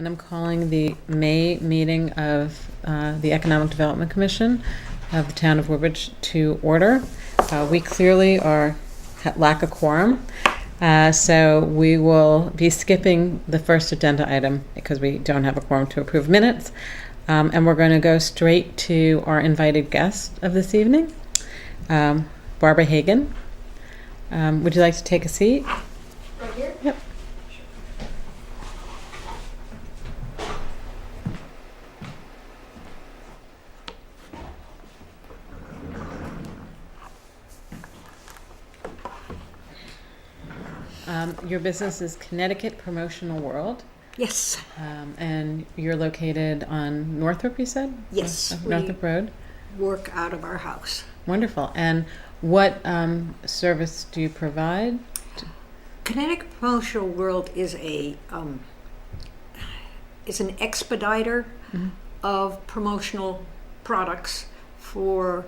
and I'm calling the May meeting of the Economic Development Commission of the town of Woodbridge to order. We clearly lack a quorum, so we will be skipping the first agenda item because we don't have a quorum to approve minutes, and we're going to go straight to our invited guest of this evening, Barbara Hagan. Would you like to take a seat? Right here? Yep. Your business is Connecticut Promoworld. Yes. And you're located on Northrop, you said? Yes. Northrop Road? Work out of our house. Wonderful. And what service do you provide? Connecticut Promoworld is an expediter of promotional products for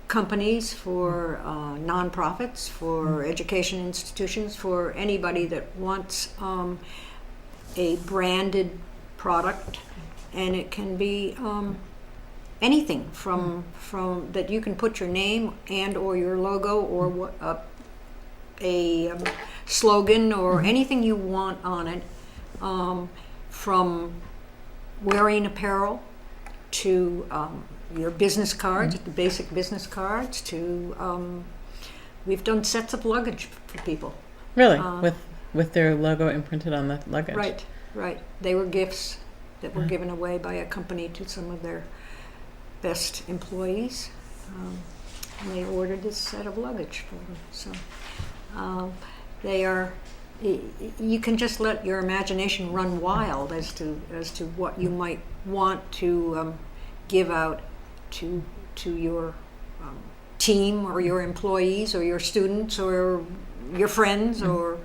companies, for nonprofits, for education institutions, for anybody that wants a branded product, and it can be anything from that you can put your name and or your logo or a slogan or anything you want on it, from wearing apparel to your business cards, the basic business cards, to we've done sets of luggage for people. Really? With their logo imprinted on the luggage? Right. They were gifts that were given away by a company to some of their best employees. And they ordered this set of luggage for them. So they are. You can just let your imagination run wild as to what you might want to give out to your team or your employees or your students or your friends or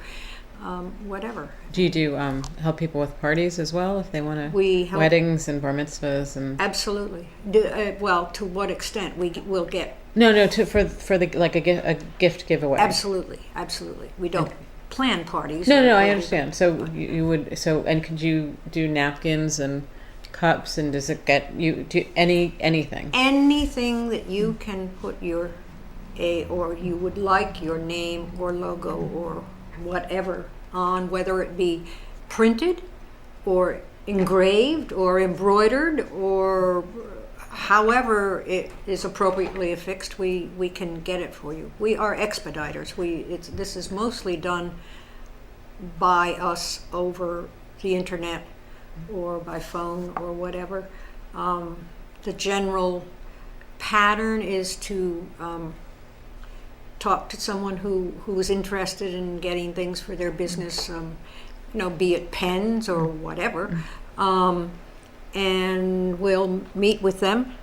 whatever. Do you do help people with parties as well if they want to? We help weddings and bar mitzvahs and. Absolutely. Well, to what extent will get? No. For the like a gift giveaway. Absolutely. We don't plan parties. No. I understand. So you would. So and could you do napkins and cups, and does it get you do anything? Anything that you can put or you would like your name or logo or whatever on, whether it be printed or engraved or embroidered or however it is appropriately affixed, we can get it for you. We are expediters. This is mostly done by us over the internet or by phone or whatever. The general pattern is to talk to someone who is interested in getting things for their business, be it pens or whatever, and we'll meet with them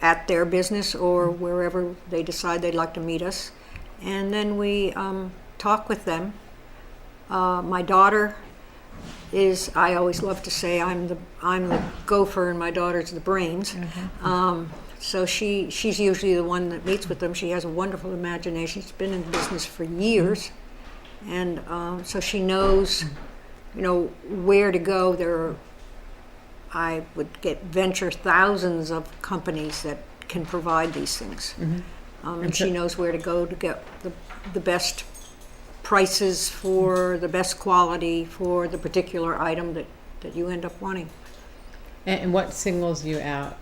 at their business or wherever they decide they'd like to meet us, and then we talk with them. My daughter is, I always love to say, I'm the gopher and my daughter's the brains. So she's usually the one that meets with them. She has a wonderful imagination. She's been in business for years, and so she knows, where to go. I would venture thousands of companies that can provide these things, and she knows where to go to get the best prices for the best quality for the particular item that you end up wanting. And what singles you out?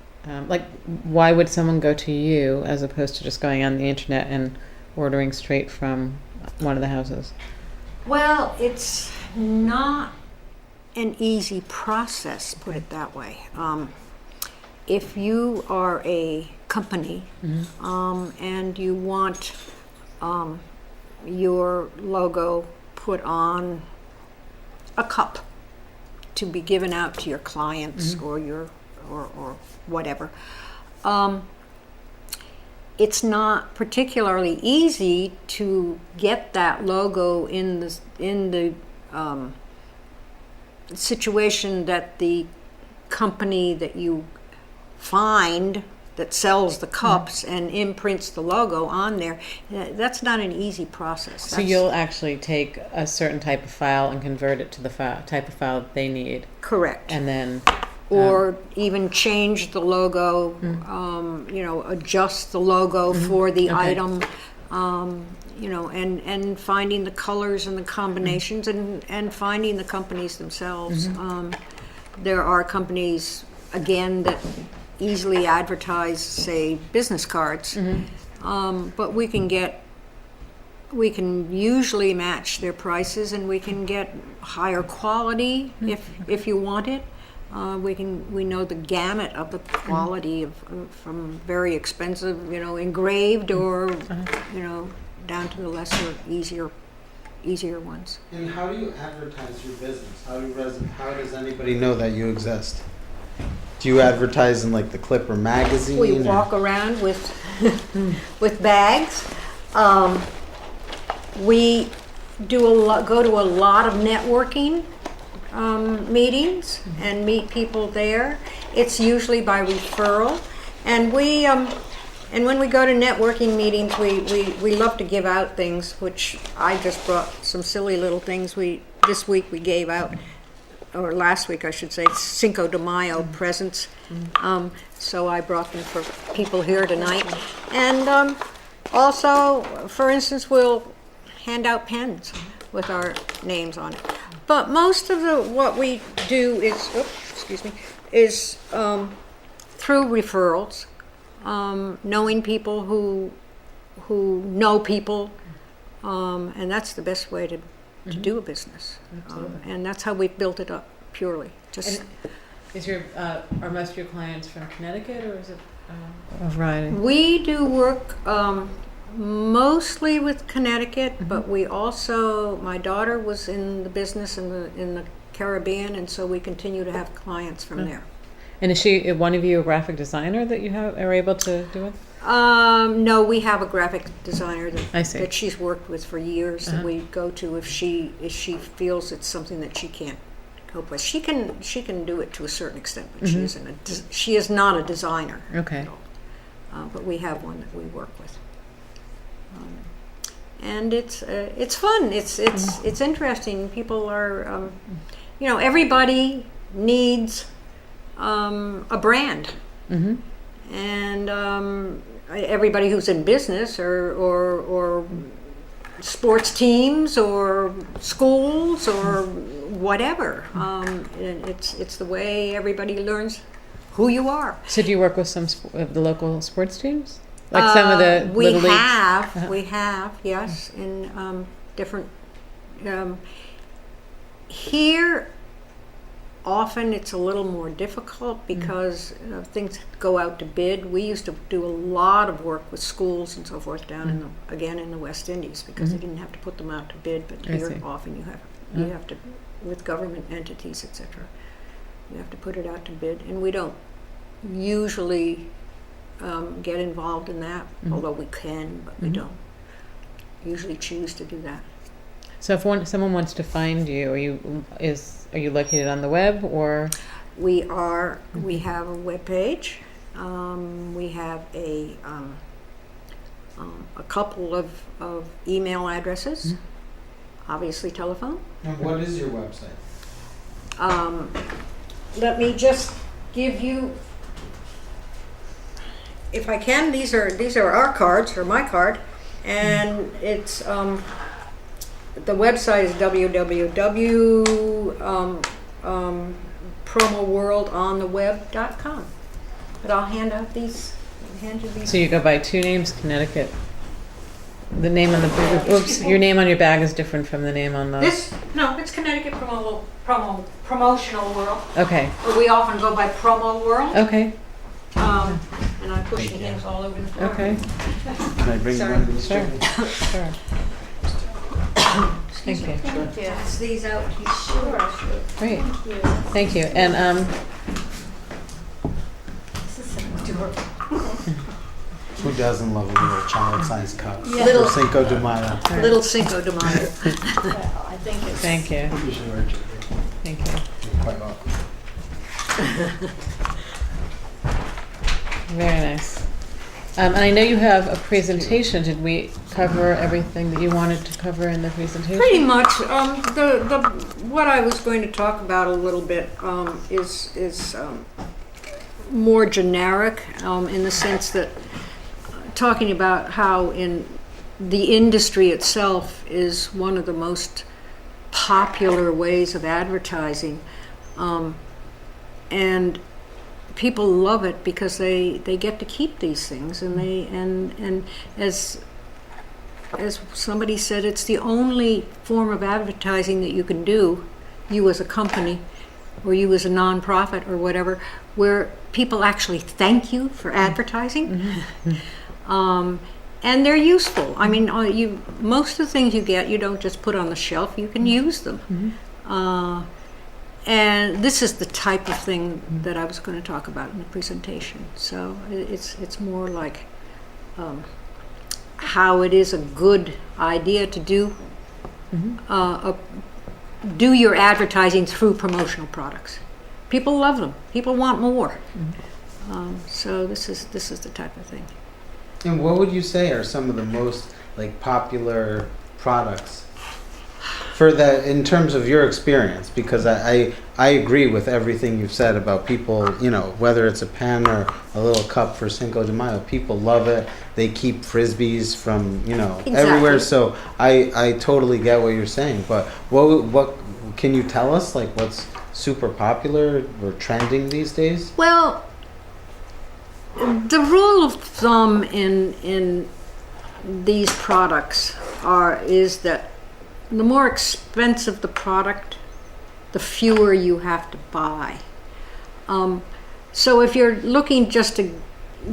Why would someone go to you as opposed to just going on the internet and ordering straight from one of the houses? Well, it's not an easy process, put it that way. If you are a company and you want your logo put on a cup to be given out to your clients or your or whatever, it's not particularly easy to get that logo in the situation that the company that you find that sells the cups and imprints the logo on there. That's not an easy process. So you'll actually take a certain type of file and convert it to the type of file that they need. Correct. And then or even change the logo, adjust the logo for the item, and finding the colors and the combinations and finding the companies themselves. There are companies, again, that easily advertise, say, business cards, but we can usually match their prices, and we can get higher quality if you want it. We know the gamut of the quality from very expensive, engraved, or down to the lesser, easier ones. And how do you advertise your business? How does anybody know that you exist? Do you advertise in like the Clipper magazine? We walk around with with bags. We go to a lot of networking meetings and meet people there. It's usually by referral, and when we go to networking meetings, we love to give out things, which I just brought some silly little things. This week we gave out, or last week I should say, Cinco de Mayo presents. So I brought them for people here tonight. And also, for instance, we'll hand out pens with our names on it. But most of what we do is through referrals, knowing people who know people, and that's the best way to do a business. And that's how we've built it up, purely. Are most of your clients from Connecticut, or is it a variety? We do work mostly with Connecticut, but we also, my daughter was in the business in the Caribbean, and so we continue to have clients from there. And is one of you a graphic designer that you are able to do it? No, we have a graphic designer that she's worked with for years that we go to if she feels it's something that she can't cope with. She can do it to a certain extent, but she is not a designer. Okay. At all. But we have one that we work with. And it's fun. It's interesting. People are, everybody needs a brand, and everybody who's in business or sports teams or schools or whatever. It's the way everybody learns who you are. So do you work with some of the local sports teams? Like some of the little leagues? We have, yes, in different. Here, often it's a little more difficult because things go out to bid. We used to do a lot of work with schools and so forth down in the West Indies because they didn't have to put them out to bid. But here, often you have to, with government entities, etc. You have to put it out to bid, and we don't usually get involved in that, although we can, but we don't usually choose to do that. So if someone wants to find you, are you located on the web, or? We are. We have a web page. We have a couple of email addresses. Obviously, telephone. And what is your website? Let me just give you. If I can, these are our cards, or my card, and it's the website is www.promoworldontheweb.com. But I'll hand you these. So you go by two names, Connecticut. The name on the your name on your bag is different from the name on the. It's Connecticut Promotional World. Okay. But we often go by Promo World. Okay. And I'm pushing things all over the floor. Okay. Can I bring one of these? Sure. Sure. Thank you. Thank you. Pass these out. Sure. Great. Thank you. And This is adorable. Who doesn't love a little child-sized cup? Yeah. Little Cinco de Mayo. Little Cinco de Mayo. I think it's. thank you. You should wear it. Thank you. You're quite welcome. Very nice. And I know you have a presentation. Did we cover everything that you wanted to cover in the presentation? Pretty much. What I was going to talk about a little bit is more generic in the sense that talking about how in the industry itself is one of the most popular ways of advertising, and people love it because they get to keep these things, and and as somebody said, it's the only form of advertising that you can do, you as a company or you as a nonprofit or whatever, where people actually thank you for advertising. And they're useful. I mean, most of the things you get, you don't just put on the shelf, you can use them. And this is the type of thing that I was going to talk about in the presentation. So it's more like how it is a good idea to do do your advertising through promotional products. People love them. People want more. So this is the type of thing. And what would you say are some of the most like popular products for that in terms of your experience? Because I agree with everything you've said about people, you know, whether it's a pen or a little cup for Cinco de Mayo, people love it. They keep Frisbees from, you know, everywhere. So I totally get what you're saying. But what can you tell us, like what's super popular or trending these days? Well, the rule of thumb in these products is that the more expensive the product, the fewer you have to buy. So if you're looking just to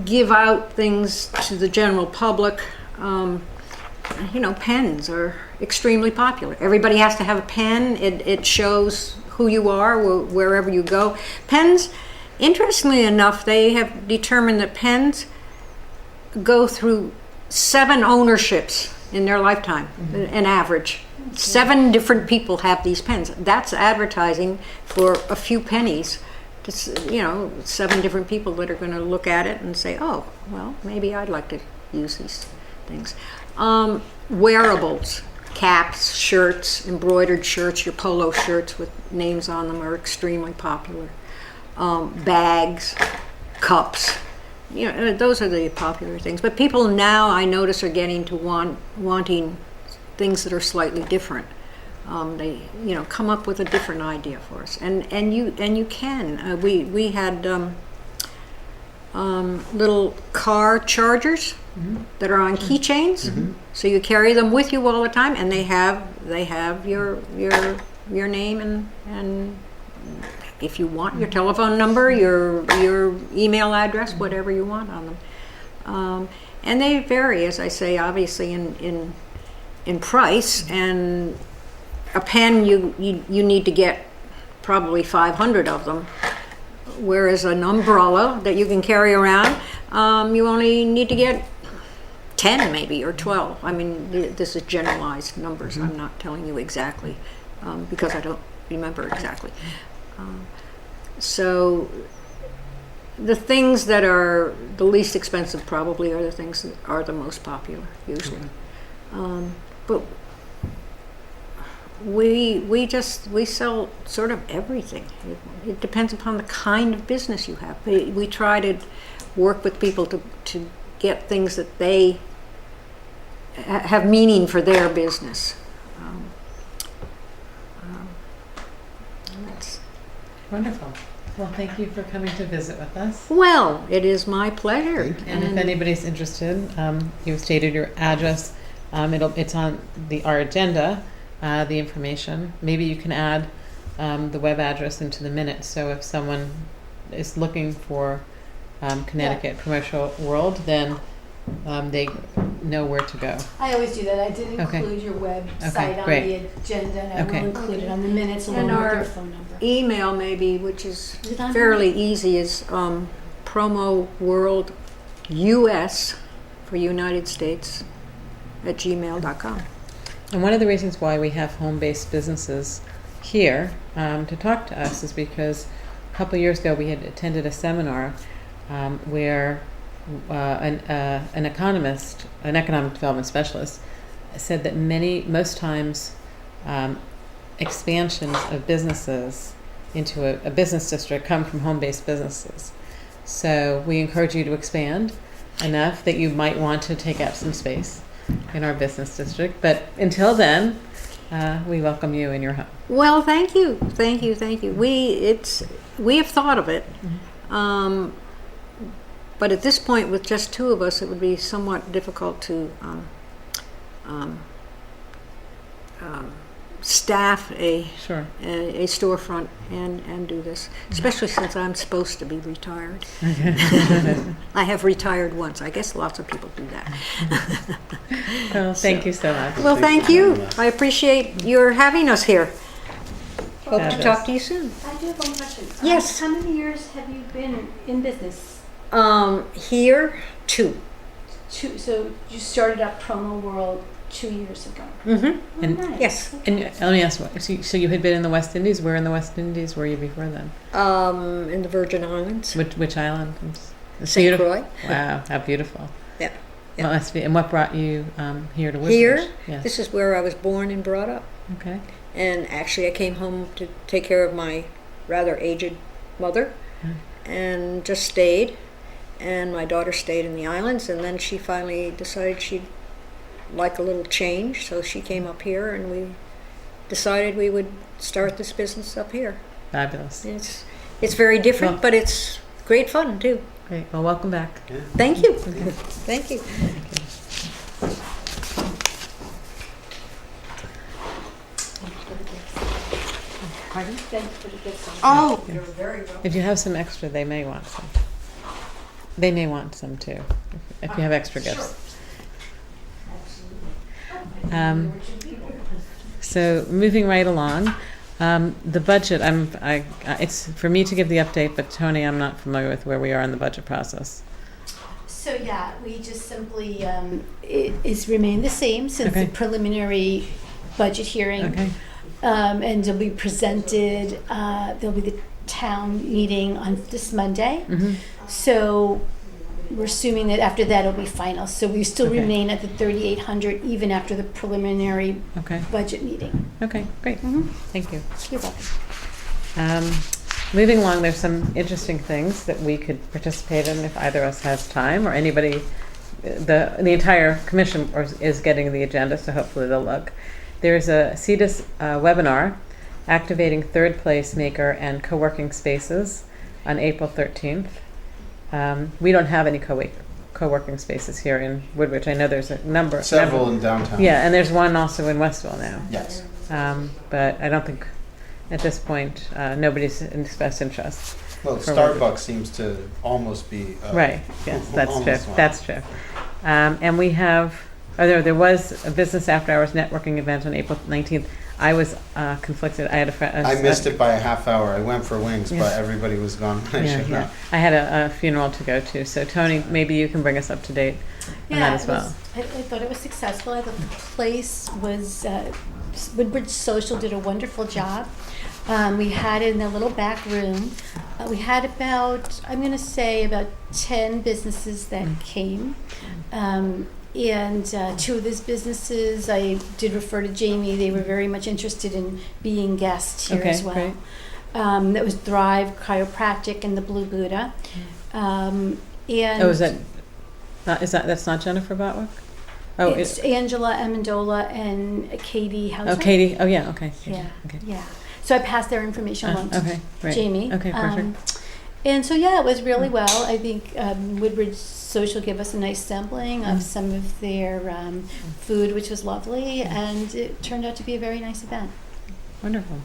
give out things to the general public, you know, pens are extremely popular. Everybody has to have a pen. It shows who you are wherever you go. Pens, interestingly enough, they have determined that pens go through 7 ownerships in their lifetime, an average. 7 different people have these pens. That's advertising for a few pennies. It's, you know, 7 different people that are going to look at it and say, oh, well, maybe I'd like to use these things. Wearables, caps, shirts, embroidered shirts, your polo shirts with names on them are extremely popular. Bags, cups, you know, those are the popular things. But people now, I notice, are getting to wanting things that are slightly different. They, you know, come up with a different idea for us, and you can. We had little car chargers that are on keychains, so you carry them with you all the time, and they have your name and if you want, your telephone number, your email address, whatever you want on them. And they vary, as I say, obviously in price. And a pen, you need to get probably 500 of them, whereas an umbrella that you can carry around, you only need to get 10 maybe, or 12. I mean, this is generalized numbers. I'm not telling you exactly because I don't remember exactly. So the things that are the least expensive probably are the things that are the most popular usually. But we sell sort of everything. It depends upon the kind of business you have. We try to work with people to get things that they have meaning for their business. That's Wonderful. Well, thank you for coming to visit with us. well, it is my pleasure. And if anybody's interested, you've stated your address. It's on our agenda, the information. Maybe you can add the web address into the minutes. So if someone is looking for Connecticut Promoworld, then they know where to go. I always do that. I did include your website on the agenda, and I will include it on the minutes along with your phone number. Email maybe, which is Is it on fairly easy, is Promoworld US for United States @gmail.com. And one of the reasons why we have home-based businesses here to talk to us is because a couple of years ago we had attended a seminar where an economist, an economic development specialist, said that most times expansions of businesses into a business district come from home-based businesses. So we encourage you to expand enough that you might want to take up some space in our business district. But until then, we welcome you in your home. Well, thank you. We have thought of it. But at this point, with just two of us, it would be somewhat difficult to staff a storefront and do this, especially since I'm supposed to be retired. I have retired once. I guess lots of people do that. Well, thank you so much. Well, thank you. I appreciate your having us here. Hope to talk to you soon. I do have one question. Yes. How many years have you been in business? Here, 2. So you started up Promoworld 2 years ago. Mm-hmm. And Nice. Yes. And let me ask, so you had been in the West Indies? Where in the West Indies were you before then? In the Virgin Islands. Which island? It's St. beautiful. Croix. Wow, how beautiful. Yeah. Well, must be. And what brought you here to Woodbridge? Here, Yes. this is where I was born and brought up. Okay. And actually, I came home to take care of my rather aged mother and just stayed. And my daughter stayed in the islands, and then she finally decided she'd like a little change, so she came up here, and we decided we would start this business up here. Fabulous. It's very different, Well, but it's great fun too. Great. Well, welcome back. Yeah. Thank you. Okay. Thank you. Pardon? Thank you for the gifts. Oh, you're very welcome. If you have some extra, they may want some. They may want some too, if you have extra gifts. So moving right along, the budget. It's for me to give the update, but Tony, I'm not familiar with where we are in the budget process. So yeah, we just simply it's remained the same since Okay. the preliminary budget hearing. Okay. And it'll be presented. There'll be the town meeting on this Monday. Mm-hmm. So we're assuming that after that it'll be final. So we still Okay. remain at the 3,800 even after the preliminary Okay. budget meeting. Okay. Great. Mm-hmm. Thank you. You're welcome. Moving along, there's some interesting things that we could participate in if either of us has time, or anybody. The entire commission is getting the agenda, so hopefully they'll look. There's a CEDIS webinar, Activating Third Place Maker and Co-working Spaces, on April 13th. We don't have any co-working spaces here in Woodbridge. I know there's a number. Several in downtown. Yeah, and there's one also in Westville now. Yes. But I don't think at this point nobody's expressed interest. Well, For Starbucks seems to almost be. Right. Yes, that's true. almost one. That's true. And we have. There was a business after hours networking event on April 19th. I was conflicted. I had a friend. I missed it by a half hour. I went for wings, Yeah. but everybody was gone when I showed up. I had a funeral to go to. So Tony, maybe you can bring us up to date on that as well. I thought it was successful. I thought the place was, Woodbridge Social did a wonderful job. We had it in a little back room. We had about, I'm going to say about 10 businesses that came. And two of these businesses, I did refer to Jamie. They were very much interested in being guests here as well. Great. That was Thrive Chiropractic and the Blue Buddha. And Is that's not Jennifer Botwick? Oh, it's Angela Amendola and Katie Hauser. Oh, Katie. Oh, yeah. Okay. Yeah. Okay. Yeah. So I passed their information along to Okay. Great. Jamie. Okay. Perfect. And so yeah, it was really well. I think Woodbridge Social gave us a nice sampling of some of their food, which was lovely, and it turned out to be a very nice event. Wonderful.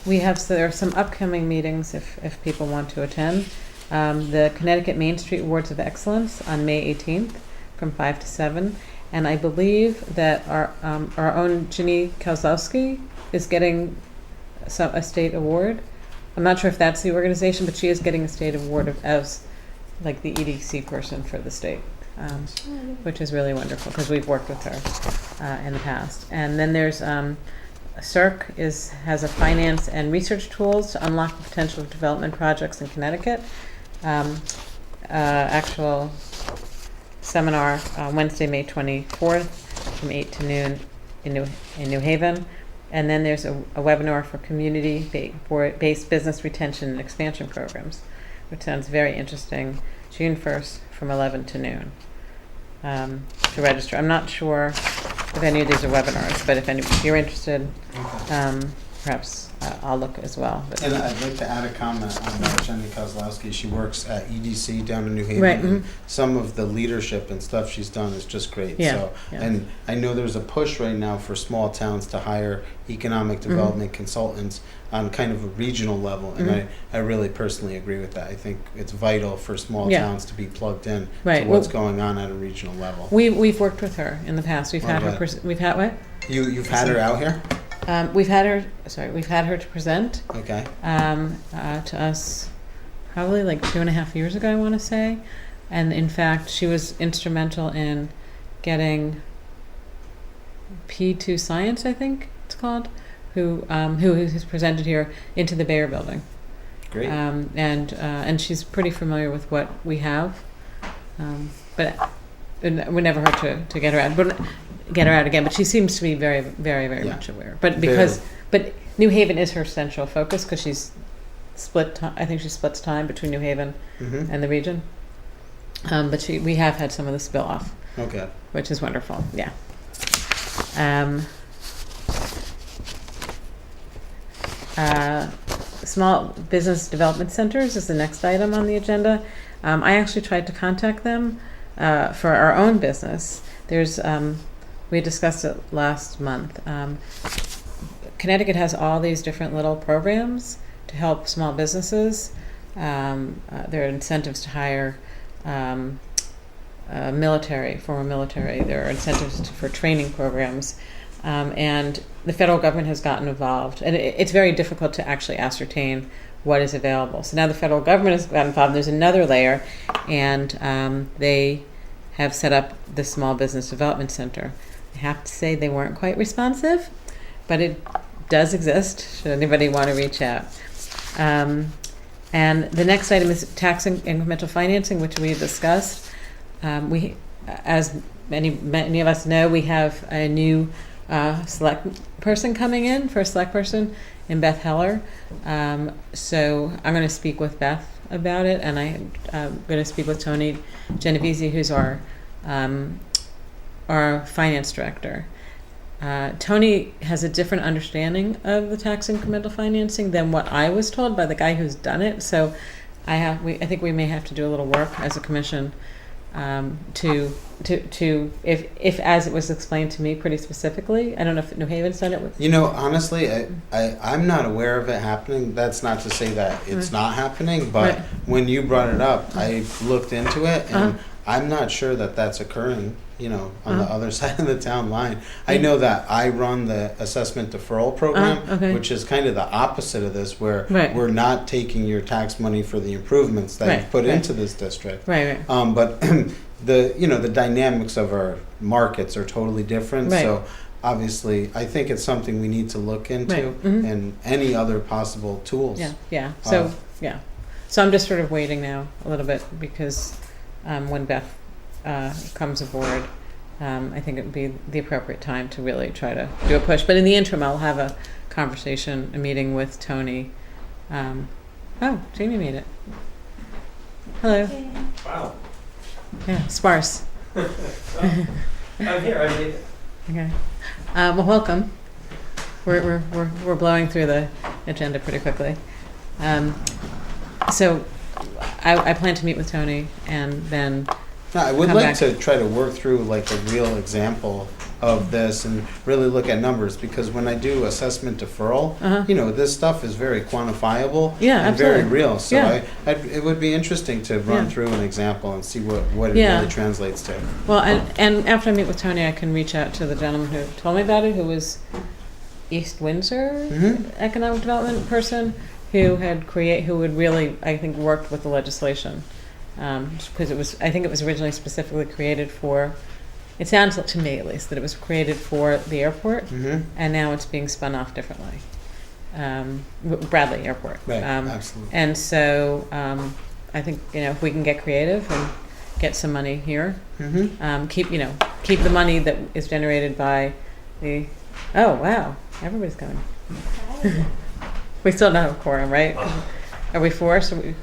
There are some upcoming meetings if people want to attend. The Connecticut Main Street Awards of Excellence on May 18th from 5 to 7. And I believe that our own Ginny Kozlowski is getting a state award. I'm not sure if that's the organization, but she is getting a state award as like the EDC person for the state, which is really wonderful because we've worked with her in the past. And then there's CERC has a finance and research tools to unlock the potential of development projects in Connecticut. Actual seminar Wednesday, May 24th from 8 to noon in New Haven. And then there's a webinar for community-based business retention and expansion programs, which sounds very interesting, June 1st from 11 to noon. To register. I'm not sure if any of these are webinars, but if you're interested, perhaps I'll look as well. But And I'd like to add a comment on Jenny Kozlowski. She works at EDC down in New Haven. Right, And some of the leadership and stuff she's done is just great. Yeah, So, yeah. And I know there's a push right now for small towns to hire economic development consultants on kind of a regional level. And I really personally agree with that. I think it's vital for small Yeah. towns to be plugged in Right, to what's well- going on at a regional level. we've worked with her in the past. We've had Love her. it. We've had what? You've had her out here? We've had her. Sorry, we've had her to present Okay. to us probably like 2.5 years ago, I want to say. And in fact, she was instrumental in getting P2 Science, I think it's called, who has presented here into the Bayer Building. Great. And she's pretty familiar with what we have, but we never hurt to get her out, but get her out again. But she seems to be very, very, very Yeah. much aware. But but New Haven is her central focus because she's split. I think she splits time between New Haven Mm-hmm. and the region. But we have had some of the spill off, Okay. which is wonderful. Yeah. Small business development centers is the next item on the agenda. I actually tried to contact them for our own business. There's we discussed it last month. Connecticut has all these different little programs to help small businesses. There are incentives to hire former military. There are incentives for training programs. And the federal government has gotten involved. And it's very difficult to actually ascertain what is available. So now the federal government has gotten involved. There's another layer, and they have set up the Small Business Development Center. I have to say they weren't quite responsive, but it does exist, should anybody want to reach out. And the next item is tax incremental financing, which we discussed. As many of us know, we have a new select person coming in, first select person, in Beth Heller. So I'm going to speak with Beth about it, and I'm going to speak with Tony Genovese, who's our finance director. Tony has a different understanding of the tax incremental financing than what I was told by the guy who's done it. So I think we may have to do a little work as a commission to if as it was explained to me pretty specifically. I don't know if New Haven's done it with. You know, honestly, I'm not aware of it happening. That's not to say that it's not happening, but Right. when you brought it up, I looked into it, and I'm not sure that that's occurring, you know, on the other side of the town line. I know that I run the assessment deferral program, Okay. which is kind of the opposite of this, where Right. we're not taking your tax money for the improvements that Right, you've put right. into this district. Right. But the dynamics of our markets are totally different. Right. So obviously, I think it's something we need to look into, Right. Mhm. and any other possible tools. Yeah. So So I'm just sort of waiting now a little bit because when Beth comes aboard, I think it would be the appropriate time to really try to do a push. But in the interim, I'll have a meeting with Tony. Oh, Jamie made it. Hello. Wow. Yeah, sparse. I'm here. I mean, Okay. Well, welcome. We're blowing through the agenda pretty quickly. So I plan to meet with Tony and then. No, I would Come like back. to try to work through like a real example of this and really look at numbers, because when I do assessment deferral, this stuff is very quantifiable Yeah, and very absolutely. real. So Yeah. it would be interesting to run Yeah. through an example and see what it Yeah. really translates to. Well, and after I meet with Tony, I can reach out to the gentleman who told me about it, who was East Windsor economic development person, who had really, I think, worked with the legislation, because I think it was originally specifically created for it sounds to me at least that it was created for the airport, Mm-hmm. and now it's being spun off differently. Bradley Airport. Right, absolutely. And so I think, if we can get creative and get some money here, Mm-hmm. keep the money that is generated by the, oh, wow, everybody's coming. We still don't have a quorum, right? Are we 4? So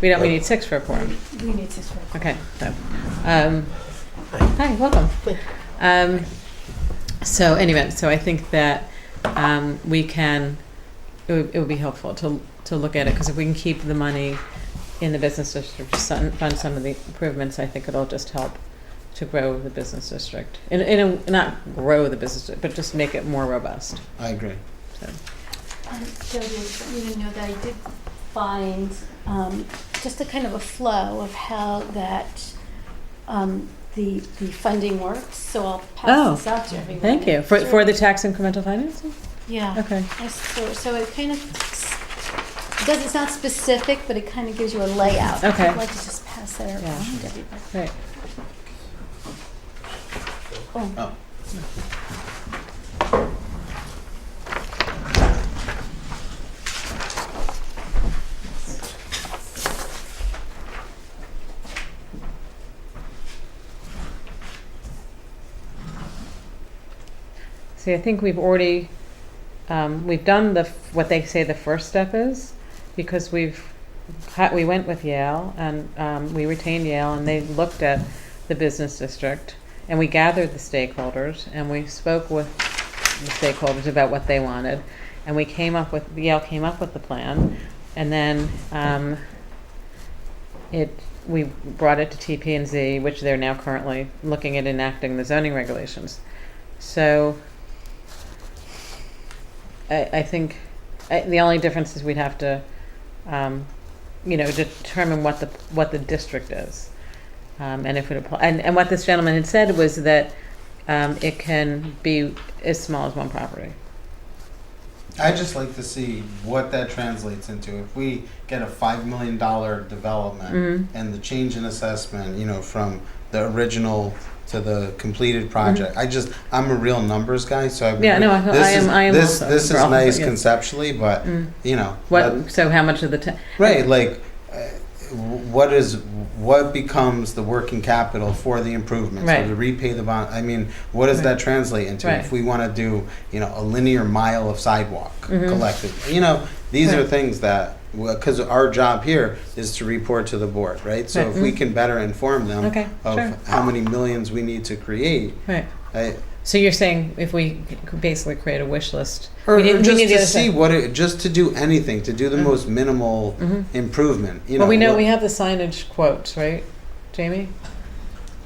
we need 6 for a quorum. We need 6 for Okay, so, hi, welcome. So anyway, so I think that we can, it would be helpful to look at it, because if we can keep the money in the business district to fund some of the improvements, I think it'll just help to grow the business district. Not grow the business, but just make it more robust. I agree. So. Jody, I just want you to know that I did find just a kind of a flow of how that the funding works. So I'll pass this out to everyone. Thank you. For the tax incremental financing? Yeah. Okay. So it kind of it's not specific, but it kind of gives you a layout. Okay. I'd like to just pass that around to everybody. Right. Oh. See, I think we've already we've done what they say the first step is, because we went with Yale, and we retained Yale, and they looked at the business district, and we gathered the stakeholders, and we spoke with the stakeholders about what they wanted, and Yale came up with the plan, and then we brought it to TP&Z, which they're now currently looking at enacting the zoning regulations. So I think the only difference is we'd have to, determine what the district is, and if it apply. And what this gentleman had said was that it can be as small as one property. I'd just like to see what that translates into. If we get a $5 million development and the change in assessment, from the original to the completed project. I'm a real numbers guy, so I am. This is nice conceptually, but So how much of the right? Like, what becomes the working capital for the improvements, right, or to repay the bond? I mean, what does that translate into? Right. If we want to do, a linear mile of sidewalk collectively, these are things that, because our job here is to report to the board, right? So if we can better inform them of how many millions we need to create, right? So you're saying if we basically create a wish list, or we just need to see just to do anything, to do the most minimal improvement. Well, we know we have the signage quotes, right, Jamie?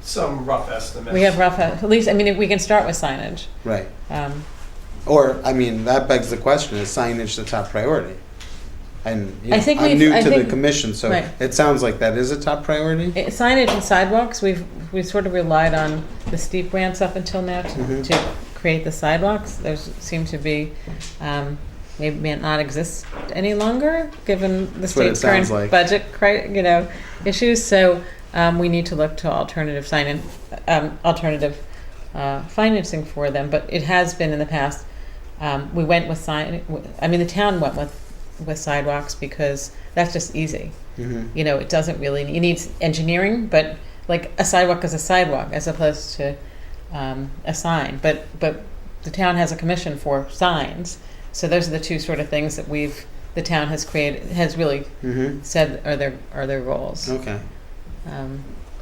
Some rough estimates. We have rough, at least. I mean, if we can start with signage, right? Or that begs the question: is signage the top priority? And I'm new to the commission, so it sounds like that is a top priority. Signage and sidewalks, we've sort of relied on the steep grants up until now to create the sidewalks. There seem to be maybe not exist any longer, given the state's current budget issues. So we need to look to alternative financing for them. But it has been in the past. We went with the town went with sidewalks because that's just easy. It doesn't really, it needs engineering, but like a sidewalk is a sidewalk as opposed to a sign. But the town has a commission for signs, so those are the two sort of things that the town has really said are their goals. Okay.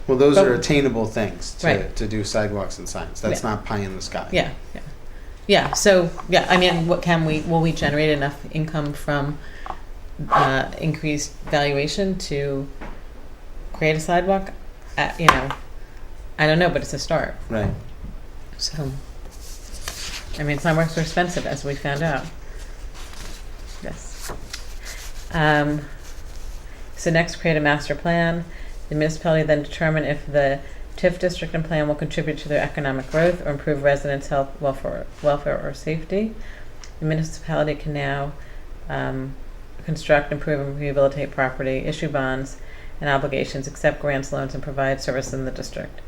Well, those are attainable things to do sidewalks and signs. That's not pie in the sky. Yeah. So I mean, will we generate enough income from increased valuation to create a sidewalk? I don't know, but it's a start. Right. So, I mean, sidewalks are expensive, as we found out. Yes. So next, create a master plan. The municipality then determine if the TIF district and plan will contribute to their economic growth or improve residents' health, welfare, or safety. The municipality can now construct, improve, and rehabilitate property, issue bonds and obligations, accept grants, loans, and provide service in the district.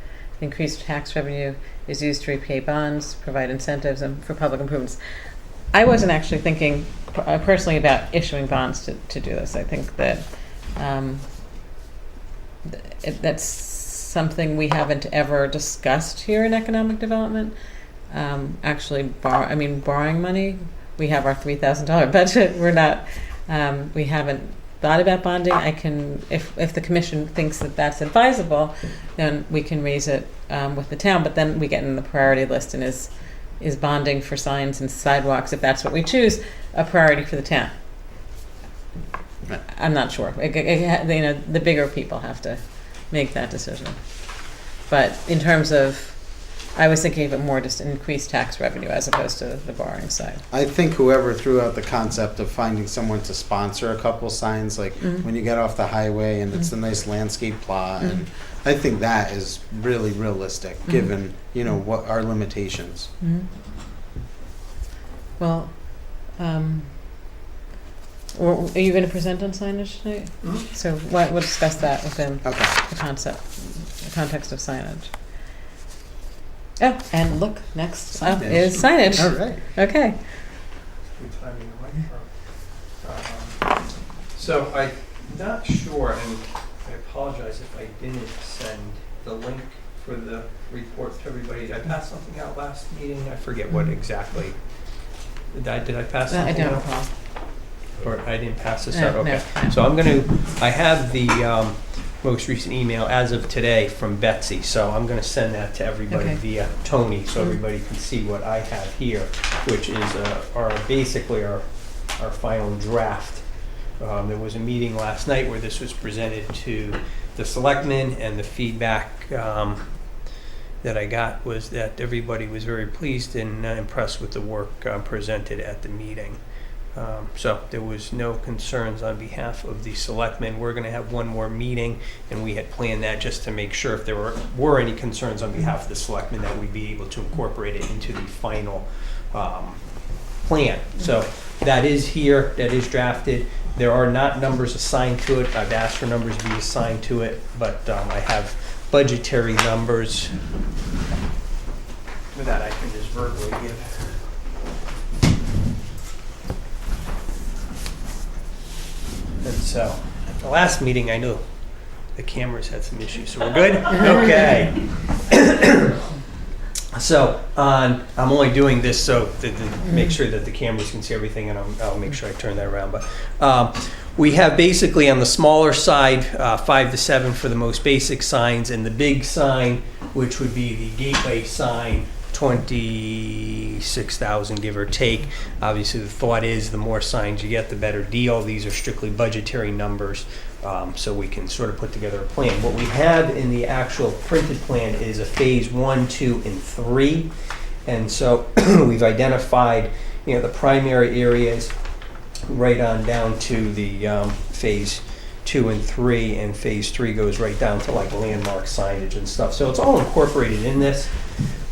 increased tax revenue is used to repay bonds, provide incentives, and for public improvements. I wasn't actually thinking personally about issuing bonds to do this. I think that that's something we haven't ever discussed here in economic development. Actually, borrowing money. We have our $3,000 budget. We're not. We haven't thought about bonding. I can, if the commission thinks that that's advisable, then we can raise it with the town. But then we get in the priority list, and is bonding for signs and sidewalks, if that's what we choose, a priority for the town? I'm not sure. The bigger people have to make that decision. But in terms of, I was thinking of it more just increased tax revenue as opposed to the borrowing side. I think whoever threw out the concept of finding someone to sponsor a couple signs, like when you get off the highway and it's a nice landscape plot, and I think that is really realistic given, what our limitations. Well, are you going to present on signage tonight? So we'll discuss that within the context of signage. Oh, and look, next up is signage. All right. Okay. Good timing, Mike. So I'm not sure, and I apologize if I didn't send the link for the report to everybody. I passed something out last meeting. I forget what exactly. Did I pass something I don't out? recall. Or I didn't pass this out? Okay. No. So I have the most recent email as of today from Betsy, so I'm going to send that to everybody via Tony so everybody can see what I have here, which is basically our final draft. There was a meeting last night where this was presented to the selectmen, and the feedback that I got was that everybody was very pleased and impressed with the work presented at the meeting. So there was no concerns on behalf of the selectmen. We're going to have one more meeting, and we had planned that just to make sure if there were any concerns on behalf of the selectmen that we'd be able to incorporate it into the final plan. So that is here, that is drafted. There are not numbers assigned to it. I've asked for numbers to be assigned to it, but I have budgetary numbers that I can just verbally give. And so, at the last meeting, I knew the cameras had some issues, so we're good? Okay. So, I'm only doing this so to make sure that the cameras can see everything, and I'll make sure I turn that around. But we have basically on the smaller side, 5 to 7 for the most basic signs, and the big sign, which would be the gateway sign, 26,000 give or take. Obviously the thought is the more signs you get, the better deal. These are strictly budgetary numbers, so we can sort of put together a plan. What we have in the actual printed plan is a phase 1, 2, and 3, and so we've identified the primary areas right on down to the phase 2 and 3, and phase 3 goes right down to like landmark signage and stuff. So it's all incorporated in this.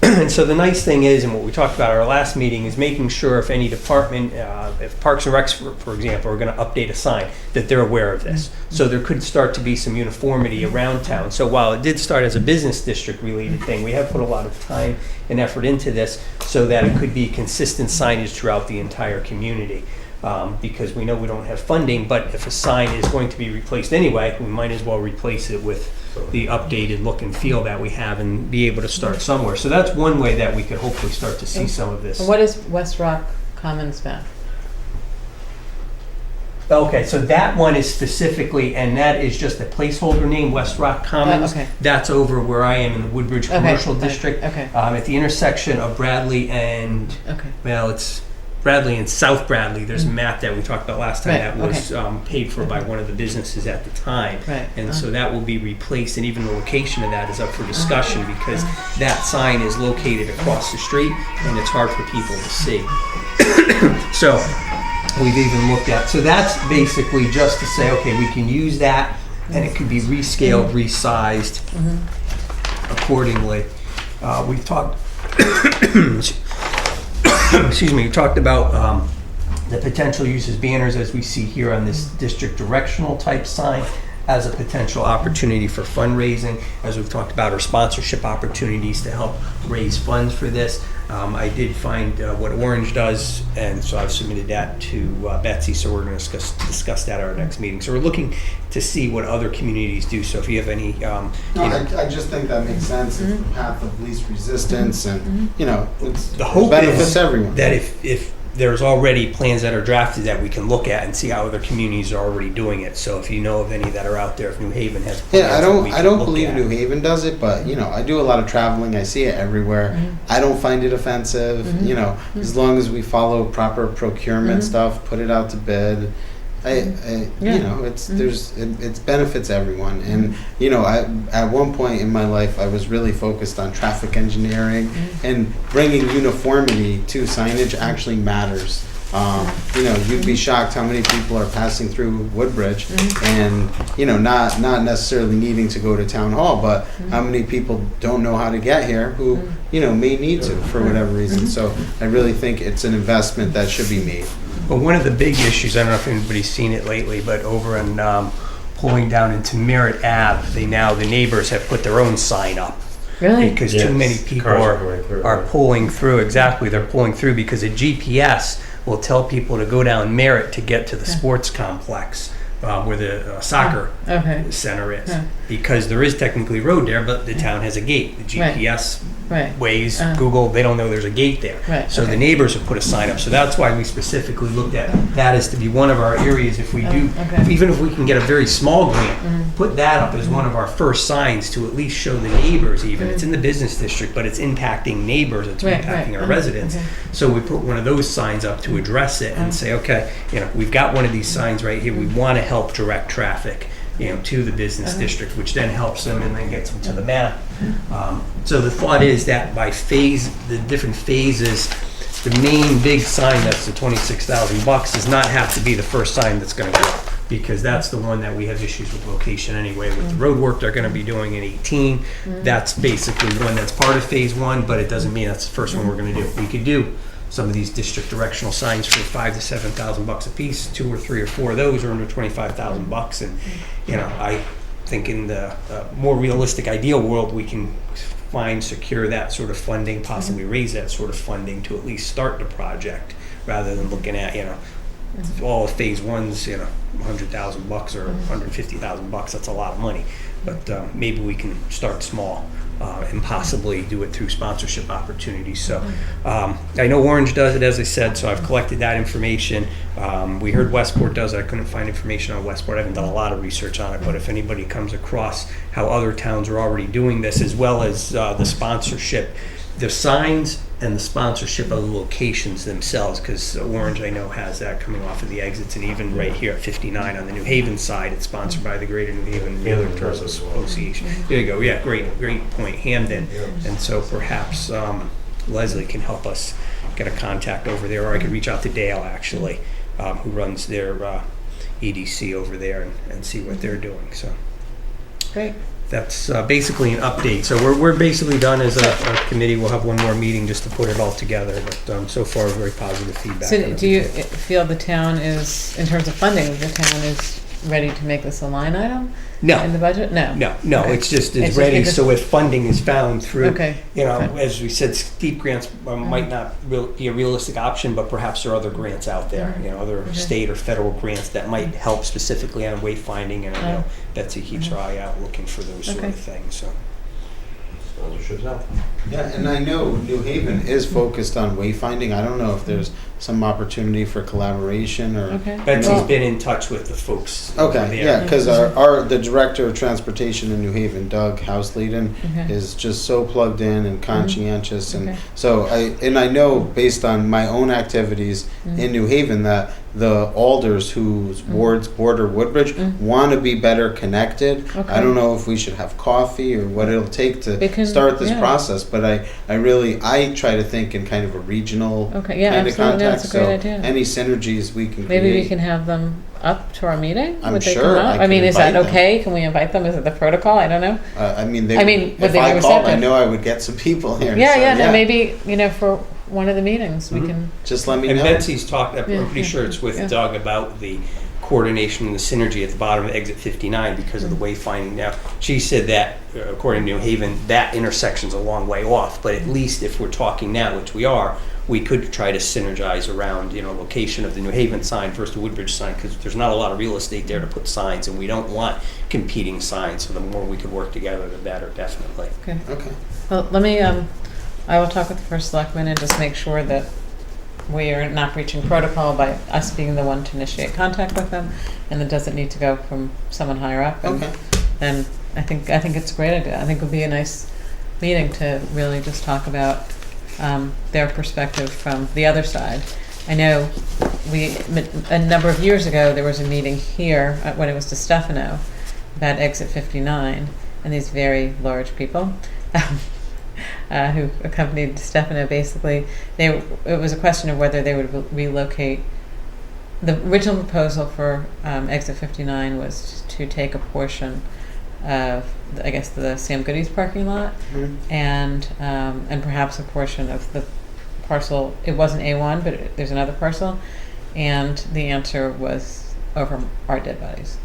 And so the nice thing is, and what we talked about at our last meeting, is making sure if any department, if Parks and Recs, for example, are going to update a sign, that they're aware of this. So there could start to be some uniformity around town. So while it did start as a business district related thing, we have put a lot of time and effort into this so that it could be consistent signage throughout the entire community. Because we know we don't have funding, but if a sign is going to be replaced anyway, we might as well replace it with the updated look and feel that we have and be able to start somewhere. So that's one way that we could hopefully start to see some of this. What is West Rock Commons map? Okay, so that one is specifically, and that is just a placeholder name, West Rock Commons. Okay. That's over where I am in the Woodbridge Commercial right, District. okay. At the intersection of Bradley and, well, it's Bradley and South Bradley. There's a map that we talked about last time that was paid for by one of the businesses at the time. Right. And so that will be replaced, and even the location of that is up for discussion because that sign is located across the street and it's hard for people to see. So we've even looked at, so that's basically just to say, okay, we can use that and it could be rescaled, resized accordingly. We've talked excuse me, we talked about the potential use as banners as we see here on this district directional type sign. as a potential opportunity for fundraising, as we've talked about, or sponsorship opportunities to help raise funds for this. I did find what Orange does, and so I've submitted that to Betsy, so we're going to discuss that at our next meeting. So we're looking to see what other communities do. So if you have any... I just think that makes sense. It's the path of least resistance, and, the hope benefits is everyone. that if there's already plans that are drafted that we can look at and see how other communities are already doing it. So if you know of any that are out there, if New Haven has plans, Yeah, I don't believe at. New Haven does it, but I do a lot of traveling. I see it everywhere. I don't find it offensive. As long as we follow proper procurement stuff, put it out to bid. It's benefits everyone. And at one point in my life, I was really focused on traffic engineering, and bringing uniformity to signage actually matters. You'd be shocked how many people are passing through Woodbridge, and not necessarily needing to go to town hall, but how many people don't know how to get here who may need to for whatever reason. So I really think it's an investment that should be made. But one of the big issues, I don't know if anybody's seen it lately, but over in pulling down into Merritt Ave, the neighbors have put their own sign up. Really? Because too many people are pulling through. Exactly, they're pulling through because a GPS will tell people to go down Merritt to get to the sports complex where the soccer center is. Because there is technically a road there, but the town has a gate. The GPS Waze, Google, they don't know there's a gate there. So the neighbors have put a sign up. So that's why we specifically looked at that as to be one of our areas. If we do, even if we can get a very small grant, put that up as one of our first signs to at least show the neighbors even. It's in the business district, but it's impacting neighbors, it's impacting our residents. So we put one of those signs up to address it and say, okay, we've got one of these signs right here. We want to help direct traffic to the business district, which then helps them and then gets them to the map. So the thought is that by the different phases, the main big sign that's the $26,000 does not have to be the first sign that's going to go up, because that's the one that we have issues with location anyway. With the road work they're going to be doing in 18, that's basically one that's part of phase 1, but it doesn't mean that's the first one we're going to do. We could do some of these district directional signs for $5,000 to $7,000 a piece. 2 or 3 or 4 of those are under $25,000, and I think in the more realistic ideal world we can secure that sort of funding, possibly raise that sort of funding to at least start the project, rather than looking at all of phase 1's $100,000 or $150,000. That's a lot of money, but maybe we can start small. And possibly do it through sponsorship opportunities. So I know Orange does it, as I said, so I've collected that information. We heard Westport does it. I couldn't find information on Westport. I haven't done a lot of research on it, but if anybody comes across how other towns are already doing this, as well as the sponsorship, the signs and the sponsorship of the locations themselves, because Orange, I know, has that coming off of the exits, and even right here at 59 on the New Haven side, it's sponsored by the Greater New Haven Realtors Association. There you go. Yeah, great point, Hamden. And so perhaps Leslie can help us get a contact over there, or I could reach out to Dale, actually, who runs their EDC over there, and see what they're doing. So Great. That's basically an update. So we're basically done as a committee. We'll have one more meeting just to put it all together. But so far, very positive feedback. So do you feel the town is, in terms of funding, the town is ready to make this a line item? No. In the budget? No. Okay. It's just It's ready. just- So if funding is found through, Okay. as we said, steep grants might not be a realistic option, but perhaps there are other grants out there, other state or federal grants that might help specifically on wayfinding. And I know Betsy keeps her eye out looking for those sort of things. So. Yeah, and I know New Haven is focused on wayfinding. I don't know if there's some opportunity for collaboration or. Okay. Betsy's been in touch with the folks. Okay, yeah, because the director of transportation in New Haven, Doug Houseleden, is just so plugged in and conscientious, and so I know based on my own activities in New Haven that the alders whose wards border Woodbridge want to be better connected. I don't know if we should have coffee or what it'll take to start this process, but I try to think in kind of a regional kind of context. That's a great idea. Any synergies we can Maybe create. we can have them up to our meeting? I'm Would they sure come up? I can mean, is that invite them. okay? Can we invite them? Is it the protocol? I don't know. Would would if they I be called, I receptive? know I would get some people here. No, maybe, for one of the meetings we can. Just let me And know. Betsy's talked, I'm Yeah, pretty sure it's with yeah. Doug about the coordination and the synergy at the bottom of exit 59 because of the wayfinding. Now, she said that, according to New Haven, that intersection's a long way off, but at least if we're talking now, which we are, we could try to synergize around, location of the New Haven sign versus the Woodbridge sign, because there's not a lot of real estate there to put signs, and we don't want competing signs, so the more we could work together, the better, definitely. Okay. Okay. Well, let me, I will talk with the first selectman and just make sure that we are not breaching protocol by us being the one to initiate contact with them, and it doesn't need to go from someone higher up. And, Okay. and I think it's a great idea. I think it would be a nice meeting to really just talk about their perspective from the other side. I know a number of years ago there was a meeting here when it was to Stefano about exit 59, and these very large people who accompanied Stefano. Basically, it was a question of whether they would relocate. The original proposal for exit 59 was to take a portion of, I guess, the Sam Goody's parking lot, and perhaps a portion of the parcel. It wasn't A1, but there's another parcel, and the answer was over our dead bodies.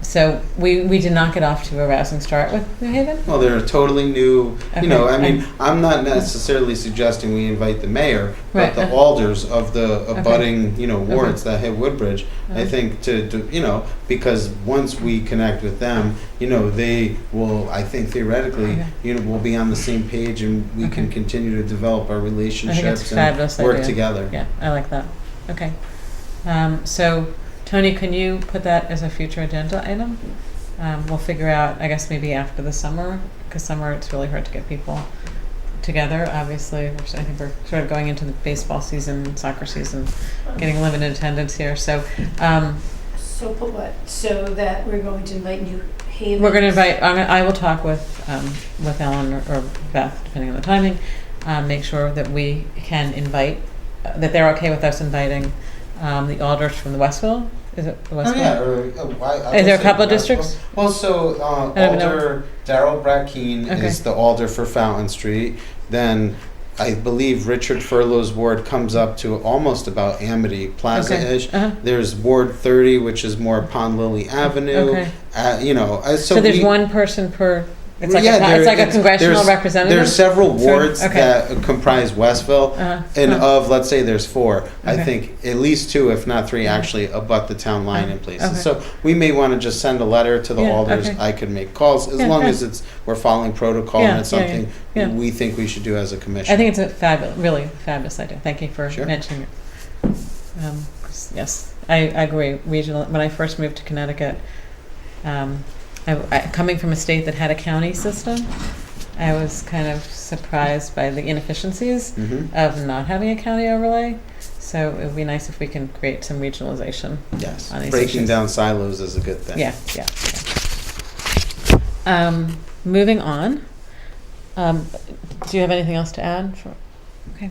So we did not get off to a rousing start with New Haven. Well, they're totally new. Okay. I'm not necessarily suggesting we invite the mayor, Right. but the alders of the abutting, wards that hit Woodbridge. I Okay. think to because once we connect with them, they will. I think theoretically, Okay. we'll be on the same page, and we can Okay. continue to develop our I think it's relationships a fabulous and work idea. together. Yeah, I like that. Okay. So, Tony, can you put that as a future agenda item? We'll figure out, I guess, maybe after the summer, because summer it's really hard to get people together. Obviously, I think we're sort of going into the baseball season, soccer season, getting limited attendance here. So, So put what? So that we're going to invite New Haven? we're going to invite. I will talk with Ellen or Beth, depending on the timing. Make sure that we can invite, that they're okay with us inviting the alders from the Westville. Is it the Westville? Is there a couple of districts? Well, so I don't know. Alder Darrell Brackeen Okay. is the alder for Fountain Street. Then I believe Richard Furlow's ward comes up to almost about Amity Plaza-ish. Okay. Uh-huh. There's Ward 30, which is more Pond Lily Avenue. Okay. So So there's we- one person per. It's like Yeah, it's like a there's- congressional representative. There's several Sure. wards Okay. that comprise Westville, and Uh-huh. of, let's say there's 4, I Okay. think at least 2, if not 3, actually abut the town line in places. Okay. So we may want to just send a letter to the Yeah, alders. okay. I could make calls as Yeah, long yeah. as we're following protocol Yeah, and it's yeah, yeah, something yeah. we think we should do as a commission. I think it's a really fabulous idea. Thank you for Sure. mentioning it. 'Cause, yes, I agree. Regional. When I first moved to Connecticut, coming from a state that had a county system, I was kind of surprised by the inefficiencies Mhm. of not having a county overlay. So it would be nice if we can create some regionalization. Yes, on these breaking issues. down silos is a good thing. Yeah. Moving on. Do you have anything else to add? Okay.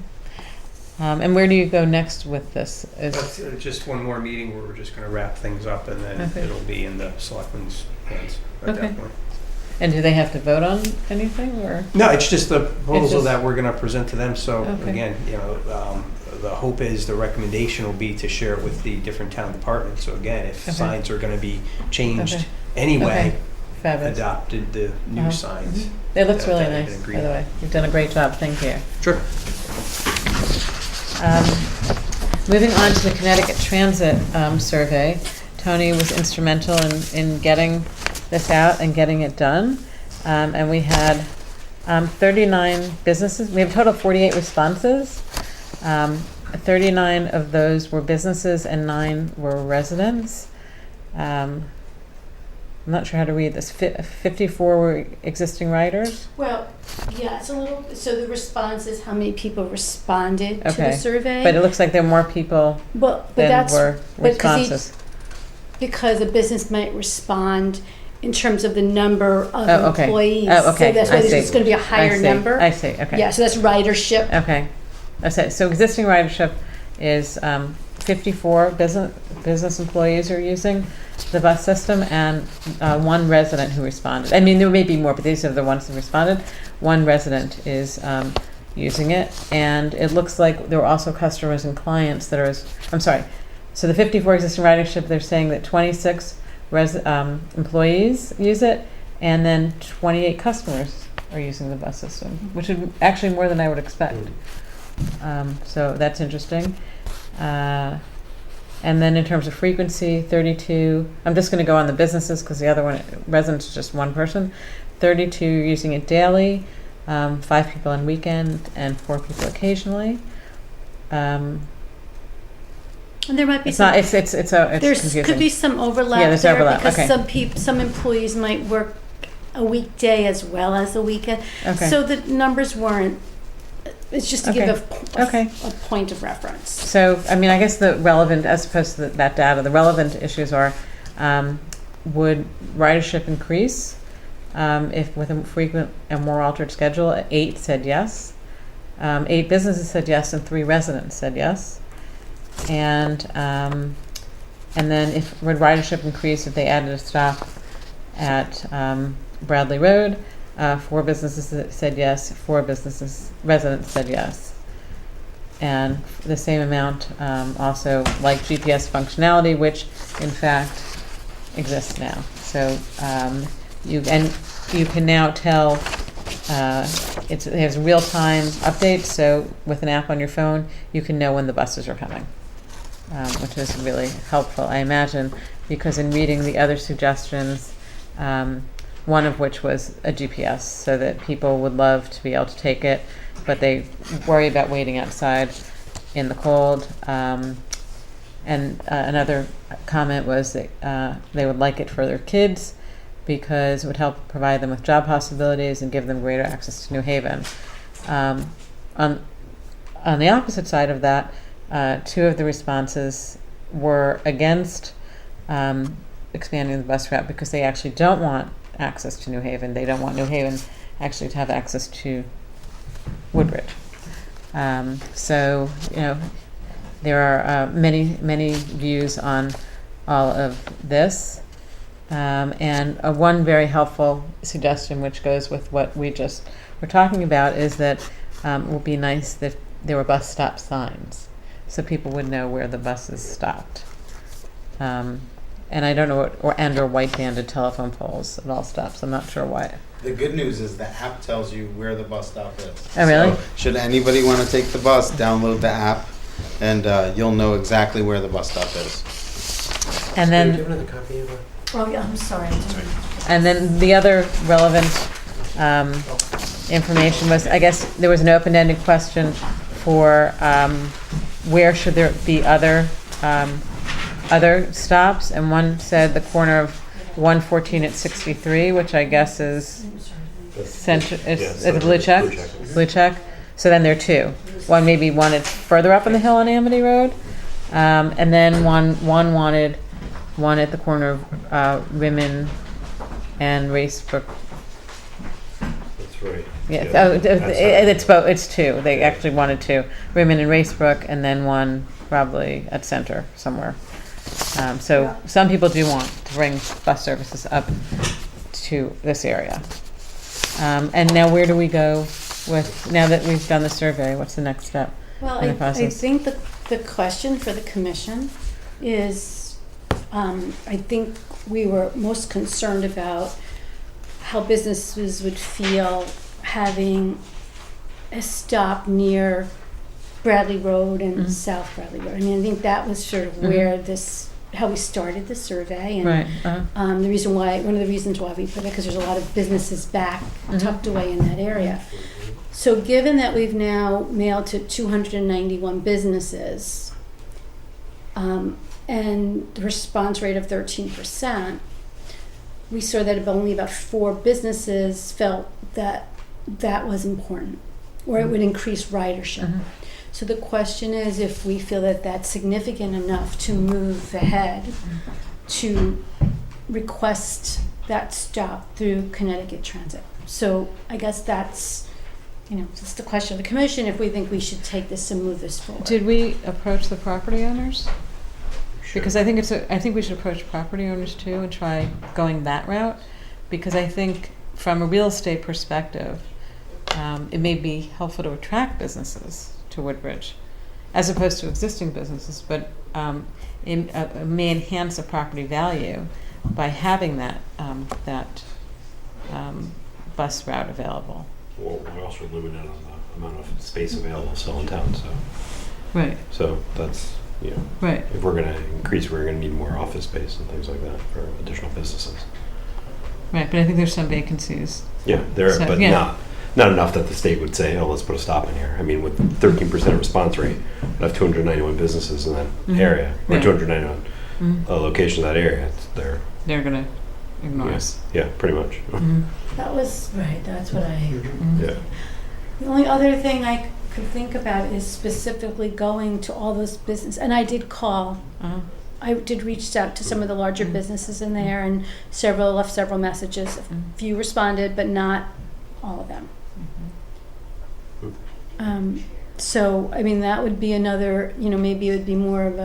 And where do you go next with this? That's just one more meeting where we're just going to wrap things up, and then Okay. it'll be in the selectmen's hands at Okay. that point. And do they have to vote on anything, or? No, it's just the proposal just- that we're going to present to them. So Okay. again, the hope is the recommendation will be to share it with the different town departments. So again, if Okay. signs are going to be changed Okay. anyway, Okay. Fabulous. adopted the new Uh-huh. signs. It looks really that we nice, can agree by the on. way. You've done a great job. Thank you. Sure. Moving on to the Connecticut Transit survey, Tony was instrumental in getting this out and getting it done. And we had 39 businesses. We have a total of 48 responses. 39 of those were businesses and 9 were residents. I'm not sure how to read this. 54 were existing riders. Well, yeah, it's a little, so the response is how many people responded to Okay. the survey. But it looks like there are more people But than that's, were but 'cause responses. because a business might respond in terms of the number of Oh, okay. employees. Oh, okay. So that's I why see. it's gonna be a higher I see. number. I see, okay. Yeah, so that's ridership. Okay. I see. So existing ridership is 54 business employees are using the bus system, and 1 resident who responded. I mean, there may be more, but these are the ones who responded. 1 resident is using it, and it looks like there were also customers and clients that are, I'm sorry, So the 54 existing ridership, they're saying that 26 employees use it, and then 28 customers are using the bus system, which is actually more than I would expect. So that's interesting. And then in terms of frequency, 32, I'm just going to go on the businesses because the other one, residents, is just one person. 32 using it daily, 5 people on weekend, and 4 people occasionally. And there might be It's some, not. It's confusing. could be some overlap Yeah, there's there overlap, because okay. some employees might work a weekday as well as a weekend. Okay. So the numbers weren't. It's just to give Okay. a point of reference. So, I mean, I guess the relevant, as opposed to that data, the relevant issues are, would ridership increase if with a frequent and more altered schedule? 8 said yes. 8 businesses said yes, and 3 residents said yes. And then would ridership increase if they added a stop at Bradley Road? 4 businesses said yes. 4 residents said yes. And the same amount also like GPS functionality, which in fact exists now. So you can now tell it has real-time updates. So with an app on your phone, you can know when the buses are coming, which is really helpful, I imagine, because in reading the other suggestions, one of which was a GPS, so that people would love to be able to take it, but they worry about waiting outside in the cold. And another comment was that they would like it for their kids because it would help provide them with job possibilities and give them greater access to New Haven. On the opposite side of that, 2 of the responses were against expanding the bus route because they actually don't want access to New Haven. They don't want New Haven actually to have access to Woodbridge. So, there are many views on all of this. And one very helpful suggestion, which goes with what we just were talking about, is that it would be nice if there were bus stop signs so people would know where the buses stopped. And I don't know or white banded telephone poles at all stops. I'm not sure why. The good news is the app tells you where the bus stop is. Oh, really? So should anybody want to take the bus, download the app, and you'll know exactly where the bus stop is. And then, Oh yeah, I'm sorry. and then the other relevant information was, I guess there was an open-ended question for where should there be other stops, and one said the corner of 114 at 63, which I guess is center. Is it Blue Check? Blue Check. So then there are 2. One maybe wanted further up on the hill on Amity Road, and then one wanted one at the corner of Rimmon and Racebrook. That's right. Yeah, it's both. It's 2. They actually wanted 2, Rimmon and Racebrook, and then one probably at Center somewhere. So some people do want to bring bus services up to this area. And now where do we go now that we've done the survey? What's the next step Well, in the I process? think the question for the commission is, I think we were most concerned about how businesses would feel having a stop near Bradley Road and South Bradley Road. I mean, I think that was sort of where how we started the survey. And Right. one of the reasons why we put it, because there's a lot of businesses back tucked away in that area. So given that we've now mailed to 291 businesses, and the response rate of 13%, we saw that only about 4 businesses felt that that was important, or it would increase ridership. So the question is if we feel that that's significant enough to move ahead to request that stop through Connecticut Transit. So I guess that's the question of the commission, if we think we should take this and move this forward. Did we approach the property owners? Because I think we should approach property owners too and try going that route, because I think from a real estate perspective, it may be helpful to attract businesses to Woodbridge as opposed to existing businesses, but may enhance the property value by having that bus route available. Well, we're also limited on the amount of space available still in town, so. Right. So that's, Right. if we're gonna increase, we're gonna need more office space and things like that for additional businesses. Right, but I think there's some vacancies. Yeah, there, So, but yeah. not enough that the state would say, oh, let's put a stop in here. I mean, with 13% response rate, I have 291 businesses in that area, or Yeah. 291 locations in that area. They're gonna ignore us. Yeah, pretty much. That was, right, that's what I, Yeah. the only other thing I could think about is specifically going to all those businesses, and I did call. I did reach out to some of the larger businesses in there, and left several messages. A few responded, but not all of them. So, I mean, that would be another, maybe it would be more of,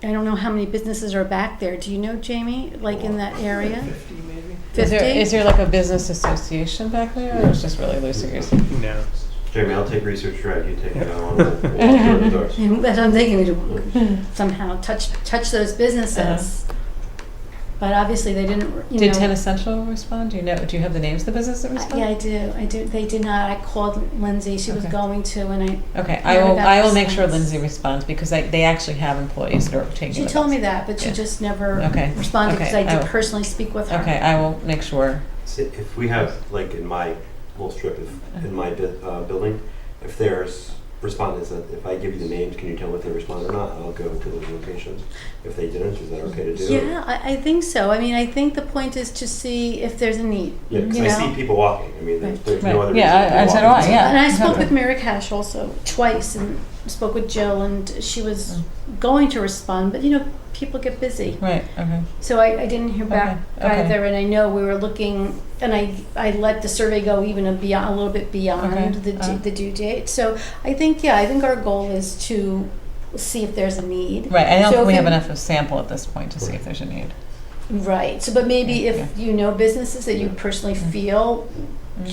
I don't know how many businesses are back there. Do you know, Jamie, like in that area? 50 maybe? 50? Is there like a business association back there, or it's just really loosey-goosey? No. Jamie, I'll take research drive. You take it on. We'll walk through the doors. But I'm thinking to somehow touch those businesses. But obviously they didn't, Did 10 Essential respond? Do you have the names of the businesses that responded? Yeah, I do. They did not. I called Lindsay. She was Okay. going to, and Okay, never got I will a make sure response. Lindsay responds, because they actually have employees that are taking She the told bus. me that, but she Yeah. just never Okay. responded because Okay. I did will- personally speak with her. Okay, I will make sure. If we have, like in my little strip, in my building, if there's respondents that if I give you the names, can you tell me if they respond or not? I'll go to those locations. If they didn't, is that okay to do? Yeah, I think so. I mean, I think the point is to see if there's a need. Yeah, because you I know? see people walking. I mean, Right. there's Right. no other Yeah, reason. I to said, walk. oh, yeah. And I spoke exactly. with Mary Cash also twice, and spoke with Jill, and she was going to respond, but people get busy. Right, okay. So I didn't hear back Okay. either, and I know we were looking, and I let the survey go even a little bit beyond Okay. the due date. So I think our goal is to see if there's a need. Right, I don't So think we if have it- enough of sample at this point to see if there's a need. Right. So, but maybe Yeah, if you know businesses that you personally feel,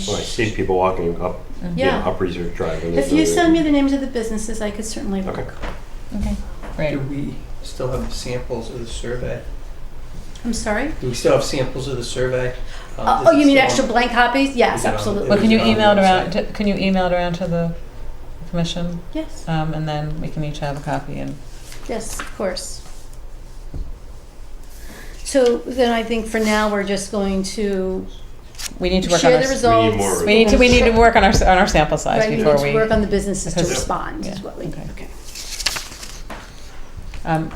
Well, I see people walking up, Yeah. up Research Drive. And if there's you no send me reason. the names of the businesses, I could certainly look. Okay. Okay, great. Do we still have samples of the survey? I'm sorry. Do we still have samples of the survey? Oh, Is you it mean still extra on- blank copies? Yes, Is it on- absolutely. Well, can you Is it on email it the around, website? can you email it around to the commission? Yes. And then we can each have a copy and, Yes, of course. So then I think for now, we're just going to we need to work on share our. the results. more We need to work on our sample size Right, we before need to we. work on the businesses to because- respond, is yeah, what we, okay. okay.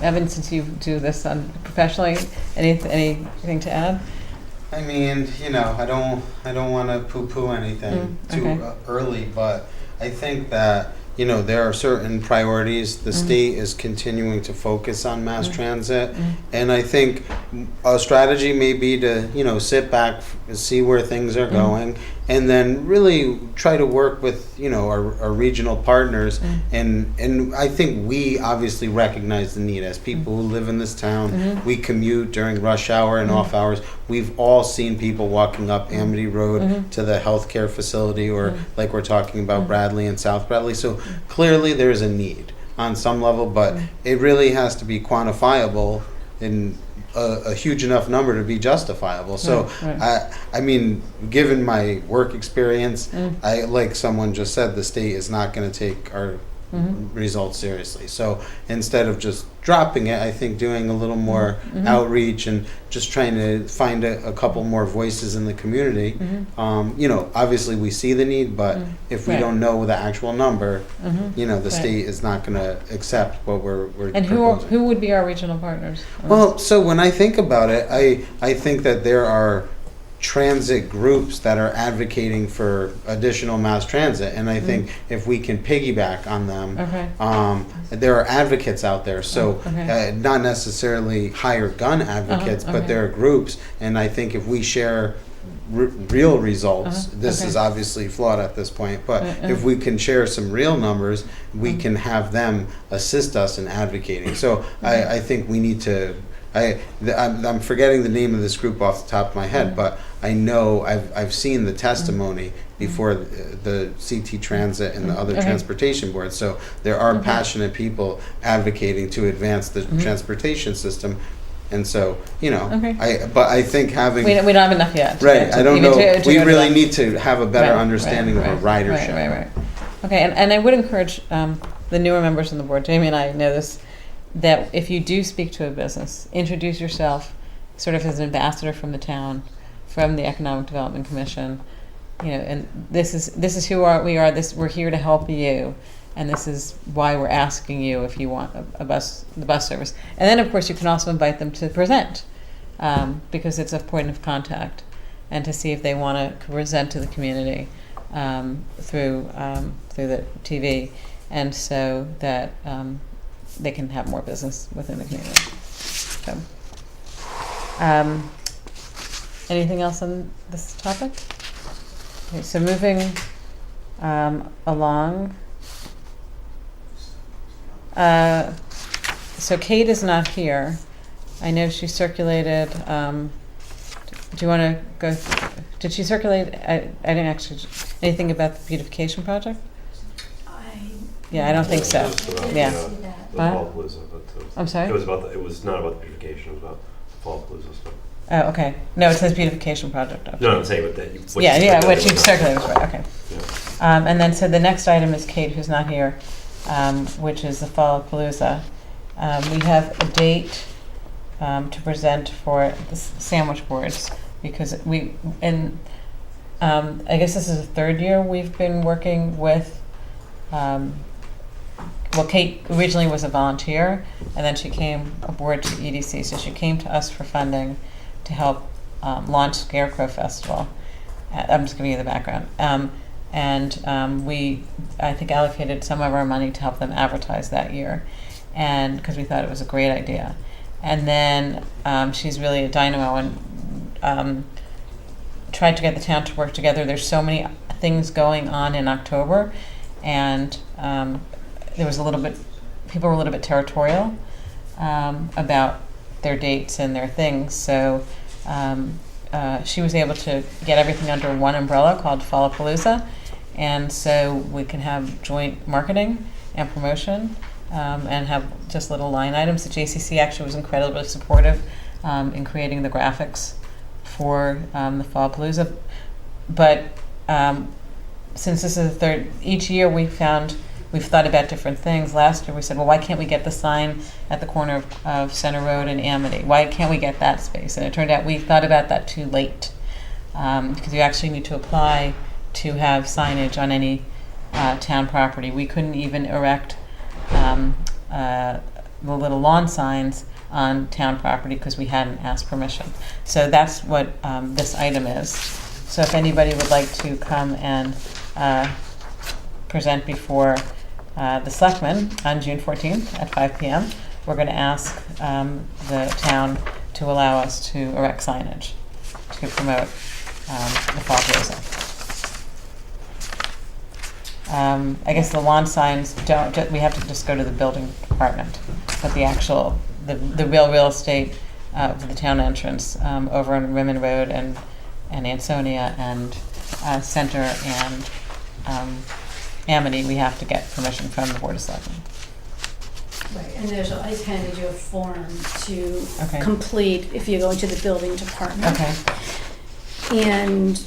Evan, since you do this professionally, anything to add? I mean, I don't want to poo-poo anything too okay. early, but I think that there are certain priorities. The state is continuing to focus on mass transit, and I think a strategy may be to sit back, see where things are going, and then really try to work with our regional partners. And I think we obviously recognize the need as people who live in this town. We commute during rush hour and off hours. We've all seen people walking up Amity Road to the healthcare facility, or like we're talking about Bradley and South Bradley. So clearly there's a need on some level, but it really has to be quantifiable in a huge enough number to be justifiable. So Right. I mean, given my work experience, I, like someone just said, the state is not going to take our results seriously. So instead of just dropping it, I think doing a little more outreach and just trying to find a couple more voices in the community. Obviously we see the need, but if we Right. don't know the actual number, the Right. state is not going to accept what we're And proposing. who would be our regional partners? Well, so when I think about it, I think that there are transit groups that are advocating for additional mass transit, and I think if we can piggyback on them, Okay. there are advocates out there. So Okay. not necessarily hired gun advocates, but okay. there are groups, and I think if we share real results, this okay. is obviously flawed at this point, but Uh-uh. if we can share some real numbers, we can have them assist us in advocating. So I think we need to I'm forgetting the name of this group off the top of my head, but I know I've seen the testimony before the CT Transit and the other Okay. transportation boards. So there are Okay. passionate people advocating to advance the transportation system. And so, Okay. but I think having We don't have enough yet. right, I don't even know. to We go to really that. need to have a better Right, understanding right, of a right, ridership. Right. Okay, and I would encourage the newer members on the board, Jamie and I know this, that if you do speak to a business, introduce yourself sort of as an ambassador from the town, from the Economic Development Commission, and this is who we are. We're here to help you, and this is why we're asking you if you want the bus service. And then, of course, you can also invite them to present, because it's a point of contact, and to see if they want to present to the community through the TV, and so that they can have more business within the community. So, anything else on this topic? Okay, so moving along. So Kate is not here. I know she circulated. Do you want to go? Did she circulate? I didn't actually. Anything about the beautification project? Yeah, I don't think so. It was about Yeah. the What? Fall Palooza, but I'm sorry? it was not about the beautification. It was about the Fall Palooza stuff. Oh, okay. No, it says beautification project. Up. No, I'm saying what that. What Yeah, you yeah. What circulated you was circulated was right. Okay. Yeah. And then so the next item is Kate, who's not here, which is the Fall Palooza. We have a date to present for the sandwich boards, because I guess this is the third year we've been working with. Well, Kate originally was a volunteer, and then she came aboard to EDC. So she came to us for funding to help launch Scarecrow Festival. I'm just giving you the background. We, I think, allocated some of our money to help them advertise that year, and because we thought it was a great idea. And then she's really a dynamo, and tried to get the town to work together. There's so many things going on in October, and there was people were a little bit territorial about their dates and their things. So she was able to get everything under one umbrella called Fallapalooza, and so we can have joint marketing and promotion, and have just little line items. The JCC actually was incredibly supportive in creating the graphics for the Fallapalooza. But since this is the third, each year we've thought about different things. Last year we said, well, why can't we get the sign at the corner of Center Road and Amity? Why can't we get that space? And it turned out we thought about that too late, because you actually need to apply to have signage on any town property. We couldn't even erect the little lawn signs on town property because we hadn't asked permission. So that's what this item is. So if anybody would like to come and present before the selectmen on June 14th at 5 p.m., we're going to ask the town to allow us to erect signage to promote the Fall Palooza. I guess the lawn signs we have to just go to the building department, but the real estate for the town entrance over on Rimmon Road and Ansonia and Center and Amity, we have to get permission from the Board of Selectmen. Right, and I handed you a form to Okay. complete if you go into the building department. Okay. And,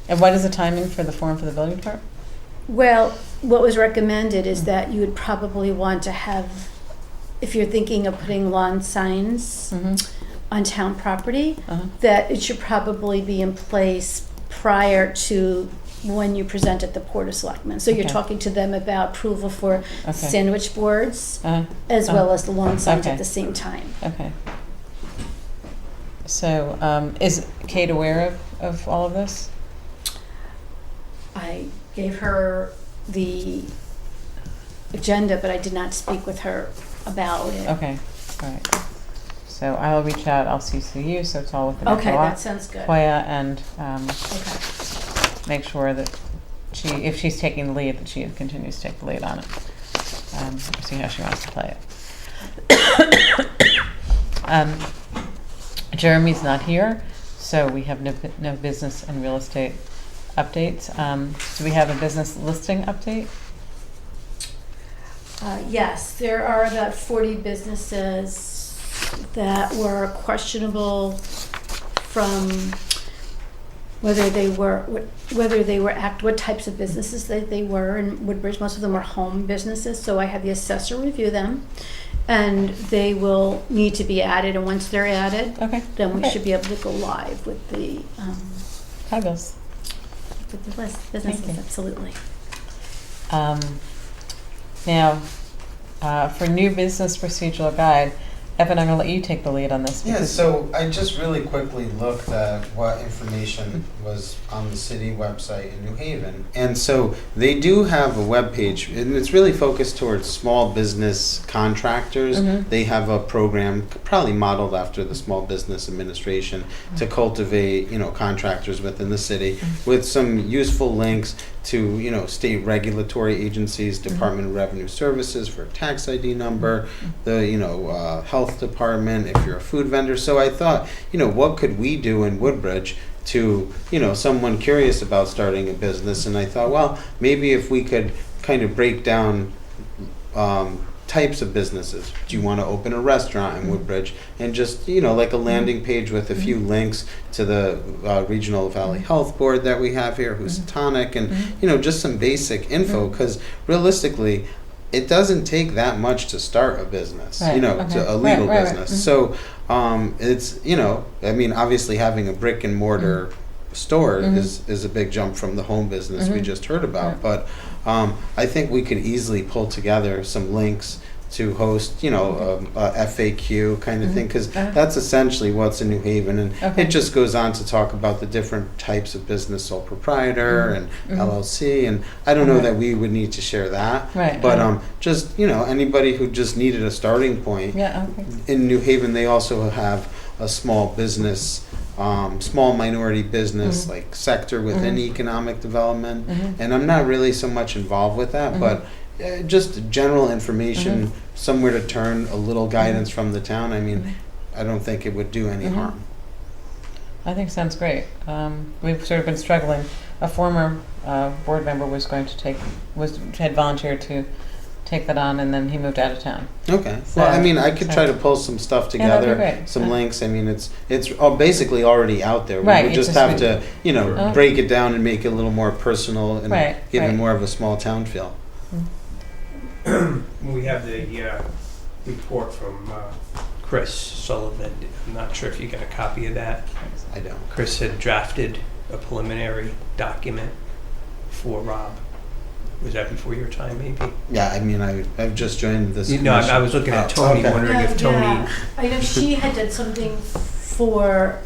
And what is the timing for the form for the building department? well, what was recommended is that you would probably want to have, if you're thinking of putting lawn signs Mm-hmm. on town property, Uh-huh. that it should probably be in place prior to when you present at the Board of Selectmen. So you're Okay. talking to them about approval for Okay. sandwich boards Uh-huh. as well as the lawn signs Okay. at the same time. Okay. So, is Kate aware of all of this? I gave her the agenda, but I did not speak with her about it. Okay, all right. So I'll reach out, I'll CC you, so it's all within the Okay, that sounds good. FOIA, and Okay. make sure that if she's taking the lead, that she continues to take the lead on it. See how she wants to play it. Jeremy's not here, so we have no business and real estate updates. Do we have a business listing update? Yes, there are about 40 businesses that were questionable from what types of businesses they were in Woodbridge. Most of them were home businesses, so I had the assessor review them, and they will need to be added, and once they're added, Okay. then we Okay. should be able to go live with the Fabulous. list businesses. you. Absolutely. Now, for new business procedural guide, Evan, I'm going to let you take the lead on this. Yeah, because- so I just really quickly looked at what information was on the city website in New Haven. And so they do have a webpage, and it's really focused towards small business contractors. They have a program probably modeled after the Small Business Administration to cultivate, contractors within the city with some useful links to, state regulatory agencies, Department of Revenue Services for a tax ID number, the, health department if you're a food vendor. So I thought, what could we do in Woodbridge to, someone curious about starting a business? And I thought, well, maybe if we could kind of break down types of businesses. Do you want to open a restaurant in Woodbridge? And just, like a landing page with a few links to the Regional Valley Health Board that we have here, who's tonic, and, just some basic info, because realistically, it doesn't take that much to start a business, Right, to a legal business. So it's, obviously having a brick and mortar store is a big jump from the home business we just heard about. But I think we could easily pull together some links to host, a FAQ kind of thing, because that's essentially what's in New Haven. And it just goes on to talk about the different types of business, sole proprietor and LLC. And I don't know that we would need to share that. Right. But just, anybody who just needed a starting point. Yeah, okay. In New Haven, they also have a small business, small minority business like sector within economic development. And I'm not really so much involved with that, but just general information, somewhere to turn, a little guidance from the town. I don't think it would do any harm. I think sounds great. We've sort of been struggling. A former board member had volunteered to take that on, and then he moved out of town. Okay. So- Well, I could try to pull some stuff Yeah, that'd be together, great. some links. It's all basically already out there. Right, We would it's just just have to, break it down and make it a little more personal and give it more of a small town feel. We have the report from Chris Sullivan. I'm not sure if you got a copy of that. I don't. Chris had drafted a preliminary document for Rob. Was that before your time, maybe? Yeah, I've just joined this. No, I was looking at Tony, okay. wondering if Tony. Yeah. I know she had done something for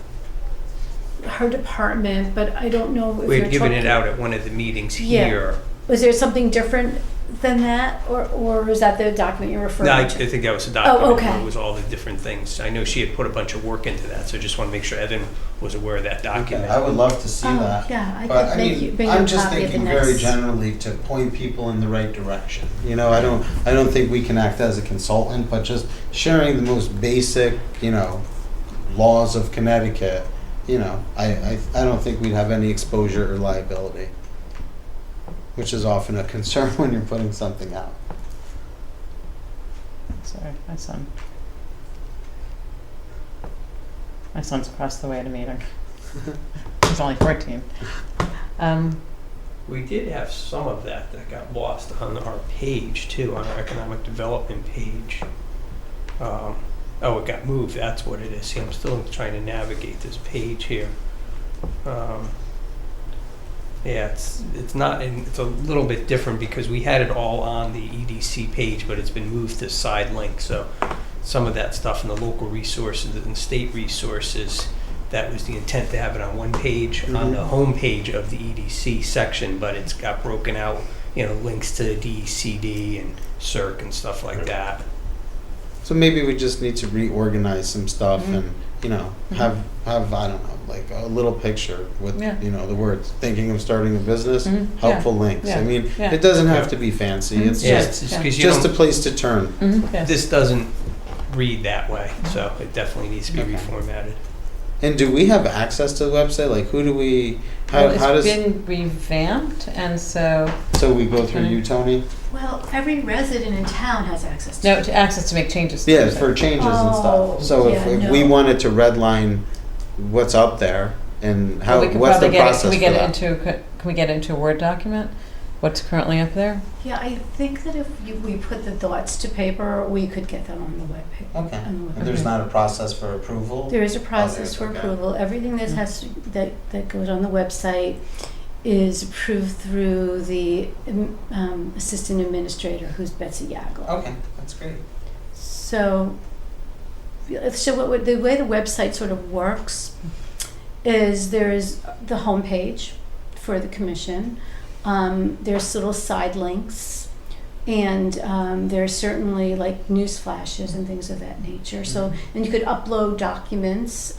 her department, but I don't know if We you're had given it talking- out at one of the meetings Yeah. here. Was there something different than that, or is that the document you're referring No, I to? think that was the document. Oh, okay. Where it was all the different things. I know she had put a bunch of work into that, so I just want to make sure Evan was aware of that document. I would love to see Oh, that. yeah, I But could make you bring you I'm a just copy of the thinking very next. generally to point people in the right direction. I don't think we can act as a consultant, but just sharing the most basic, laws of Connecticut. I don't think we'd have any exposure or liability, which is often a concern when you're putting something out. Sorry, my son's across the way at a meeting. He's only 14. We did have some of that got lost on our page too, on our economic development page. It got moved, that's what it is. See, I'm still trying to navigate this page here. It's not, and it's a little bit different because we had it all on the EDC page, but it's been moved to side link. So some of that stuff in the local resources and state resources, that was the intent to have it on one page on the home page of the EDC section, but it's got broken out, links to DECD and CERC and stuff like that. So maybe we just need to reorganize some stuff and, have I don't know, like a little picture with, the words, thinking of starting a business, helpful links. Yeah. It doesn't have to be fancy. It's Yeah, just it's 'cause you just a don't- place to turn. Yes. This doesn't read that way. So it definitely needs to be Okay. reformatted. And do we have access to the website? Like, who do we? How, Well, how it's does? been revamped, and so, So we go through you, Tony? Well, every resident in town has access to no, it. to access to make changes. to Yeah, it. for changes and Oh, stuff. So yeah, if we no. wanted to redline what's up there and how, Well, we could what's the probably get it, process can we for get it that? into, can we get it into a Word document? What's currently up there? Yeah, I think that if we put the thoughts to paper, we could get them on the webpage. Okay. on the web- And there's not a process for approval? There is a process for okay. approval. Everything that has to, that goes on the website is approved through the assistant administrator, who's Betsy Yagel. Okay, that's great. So the way the website sort of works is there's the homepage for the commission. There's little side links, and there's certainly like news flashes and things of that nature. So, and you could upload documents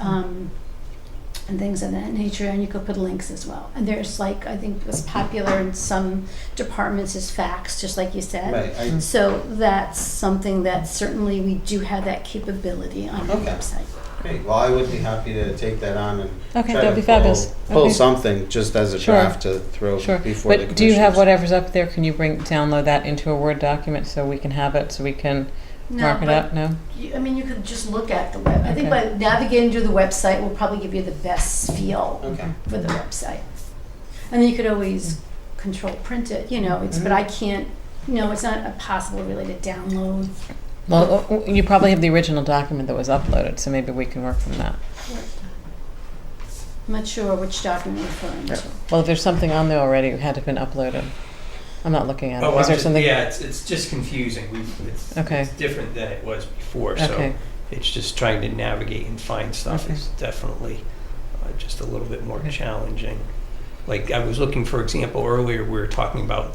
and things of that nature, and you could put links as well. And there's like, I think what's popular in some departments is fax, just like you said. Right. So that's something that certainly we do have that capability on the Okay. website. Great. Well, I would be happy to take that on and Okay, try that'd to be fabulous. pull Okay. something just as a Sure. draft to throw Sure, before the but do you have commissioners. whatever's up there? Can you download that into a Word document so we can have it, so we can mark it but up? No? I mean, you could just look at the web. I think Okay. by navigating to the website will probably give you the best feel Okay. for the website. And then you could always control print it, but I can't, it's not possible really to download. Well, you probably have the original document that was uploaded, so maybe we can work from that. I'm not sure which document you're referring to. Well, if there's something on there already, it had to have been uploaded. I'm not looking at it. Oh, Is there something? yeah, it's just confusing. Okay. It's different than it was before. So Okay. it's just trying to navigate and find stuff Okay. is definitely just a little bit more challenging. Like I was looking, for example, earlier we were talking about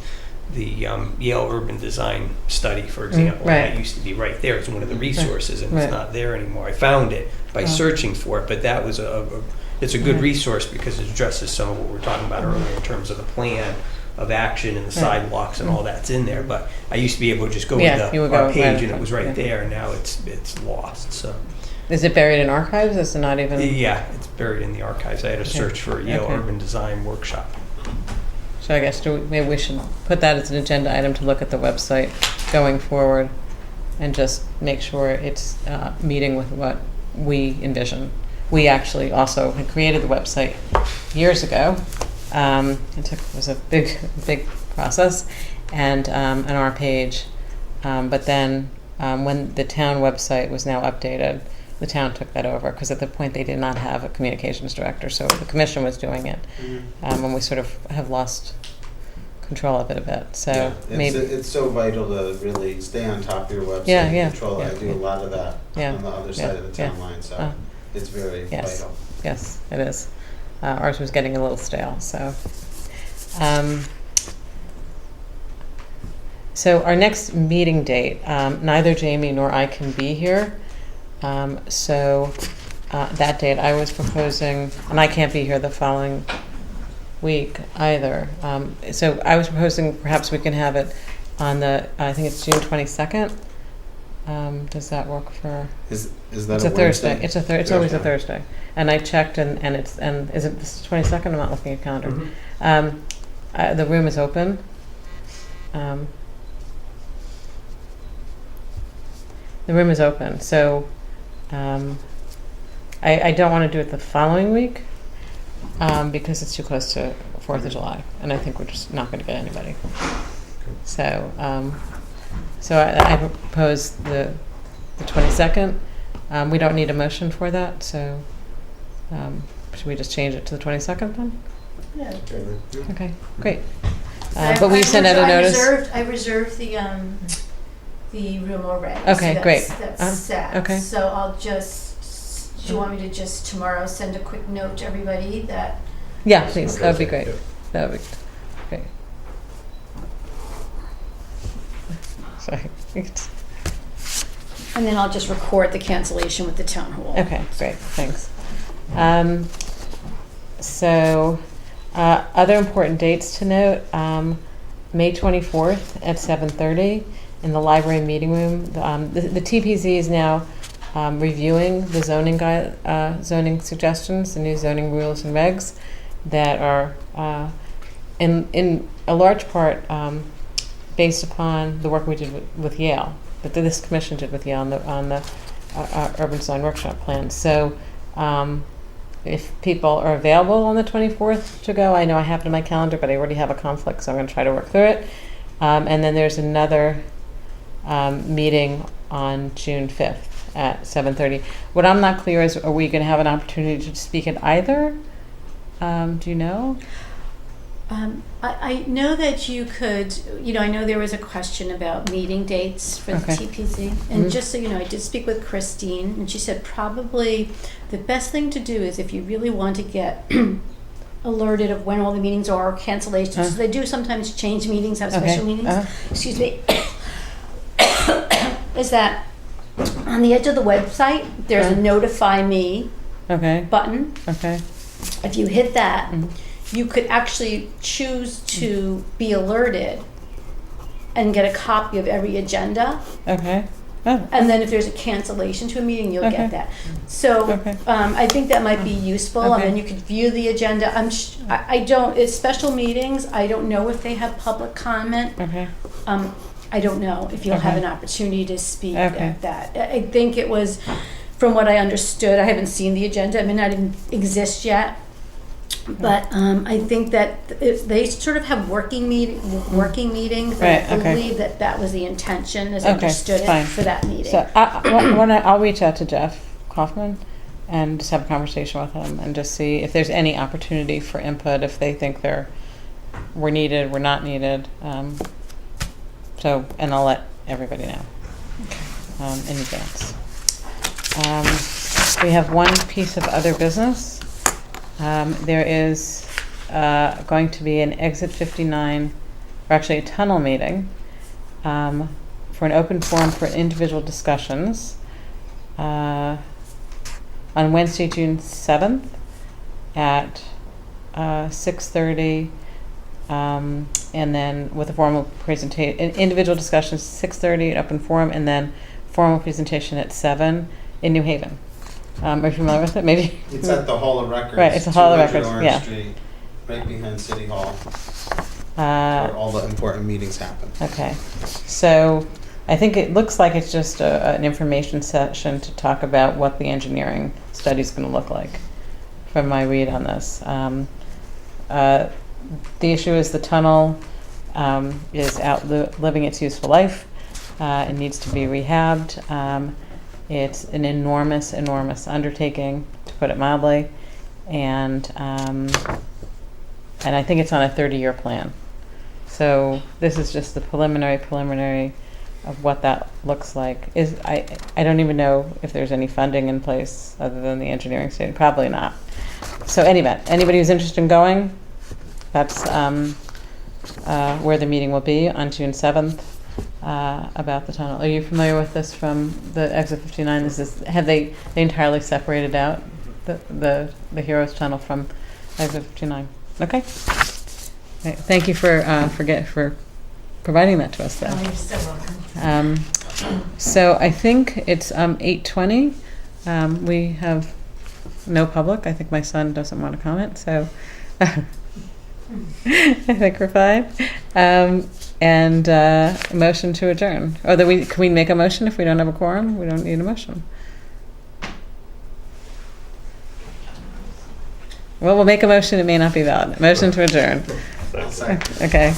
the Yale Urban Design Study, for example. right. And that used to be right there. It's one of the resources, and Right. it's not there anymore. I found it by searching for it, but that was it's a good Right. resource because it addresses some of what we were talking about earlier in terms of the plan of action and the Right. sidewalks and all that's in there. But I used to be able to just go Yeah, to you would our go page right and it was right yeah. there. And now it's lost. So Is it buried in archives? Is it not even? yeah, it's buried in the archives. I had to search for a Yale Okay. Urban Design workshop. So I guess maybe we should put that as an agenda item to look at the website going forward and just make sure it's meeting with what we envision. We actually also had created the website years ago. It was a big process, and on our page. But then when the town website was now updated, the town took that over because at the point they did not have a communications director, so the commission was doing it, and we sort of have lost control of it a bit. So Yeah, maybe it's so vital to really stay on top of your website Yeah, and yeah, control it. yeah, I do yeah. a lot of that Yeah, on the other yeah, side of the town yeah. line, so Oh. it's very Yes. vital. Yes, it is. Ours was getting a little stale, so. So our next meeting date, neither Jamie nor I can be here. So that date I was proposing, and I can't be here the following week either. So I was proposing perhaps we can have it on I think it's June 22nd. Does that work for? Is that It's a a Thursday. Wednesday? It's always a Thursday. Thursday. And I checked and is it this 22nd? I'm not looking at calendar. Mhm. The room is open. The room is open. So I don't want to do it the following week because it's too close to 4th of July. And I think we're just not going to get anybody. So I propose the 22nd. We don't need a motion for that, so should we just change it to the 22nd then? Yeah. Okay, great. But we send out a notice? I reserved the room already. Okay, so great. That's set. okay. So I'll just, do you want me to just tomorrow send a quick note to everybody that? Yeah, please, that would be Okay. great. That would be great. Sorry. And then I'll just record the cancellation with the town hall. Okay, great, thanks. So, other important dates to note, May 24th at 7:30 in the library meeting room. The TPZ is now reviewing the zoning suggestions, the new zoning rules and regs that are in a large part based upon the work we did with Yale, that this commission did with Yale on the urban design workshop plan. So if people are available on the 24th to go, I know I have it in my calendar, but I already have a conflict, so I'm going to try to work through it. And then there's another meeting on June 5th at 7:30. What I'm not clear is, are we going to have an opportunity to speak at either? Do you know? I know that you could, I know there was a question about meeting dates for the TPZ. And just so you know, I did speak with Christine, and she said probably the best thing to do is if you really want to get alerted of when all the meetings are, or cancellations. So they do sometimes change meetings, have special meetings. Excuse me. Is that on the edge of the website, there's a notify me button. If you hit that, you could actually choose to be alerted and get a copy of every agenda. And then if there's a cancellation to a meeting, you'll get that. So I think that might be useful. And then you could view the agenda. I don't, it's special meetings. I don't know if they have public comment. I don't know if you'll have an opportunity to speak at that. I think it was, from what I understood, I haven't seen the agenda. It may not even exist yet. But I think that they sort of have working meetings. I believe that was the intention, as I understood it, for that meeting. So I'll reach out to Jeff Kaufman and just have a conversation with him and just see if there's any opportunity for input, if they think we're needed, we're not needed. And I'll let everybody know in advance. We have one piece of other business. There is going to be an Exit 59, or actually a tunnel meeting, for an open forum for individual discussions on Wednesday, June 7th at 6:30, and then with a formal presentation, individual discussions 6:30, an open forum, and then formal presentation at 7 in New Haven. Are you familiar with it? Maybe it's at the Hall of Records. Right, it's the Hall of Records. Orange Street, right behind City Hall, where all the important meetings happen. So I think it looks like it's just an information session to talk about what the engineering study is going to look like. From my read on this, the issue is the tunnel is outliving its useful life. It needs to be rehabbed. It's an enormous undertaking, to put it mildly, and I think it's on a 30-year plan. So this is just the preliminary of what that looks like. I don't even know if there's any funding in place other than the engineering study. Probably not. So anybody who's interested in going, that's where the meeting will be on June 7th. About the tunnel. Are you familiar with this from the Exit 59? Have they entirely separated out the Heroes Tunnel from Exit 59? Okay. Thank you for providing that to us, though. Oh, you're so welcome. So I think it's 8:20. We have no public. I think my son doesn't want to comment, so I think we're fine. And motion to adjourn. Can we make a motion if we don't have a quorum? We don't need a motion. Well, we'll make a motion. It may not be valid. Motion to adjourn. Okay.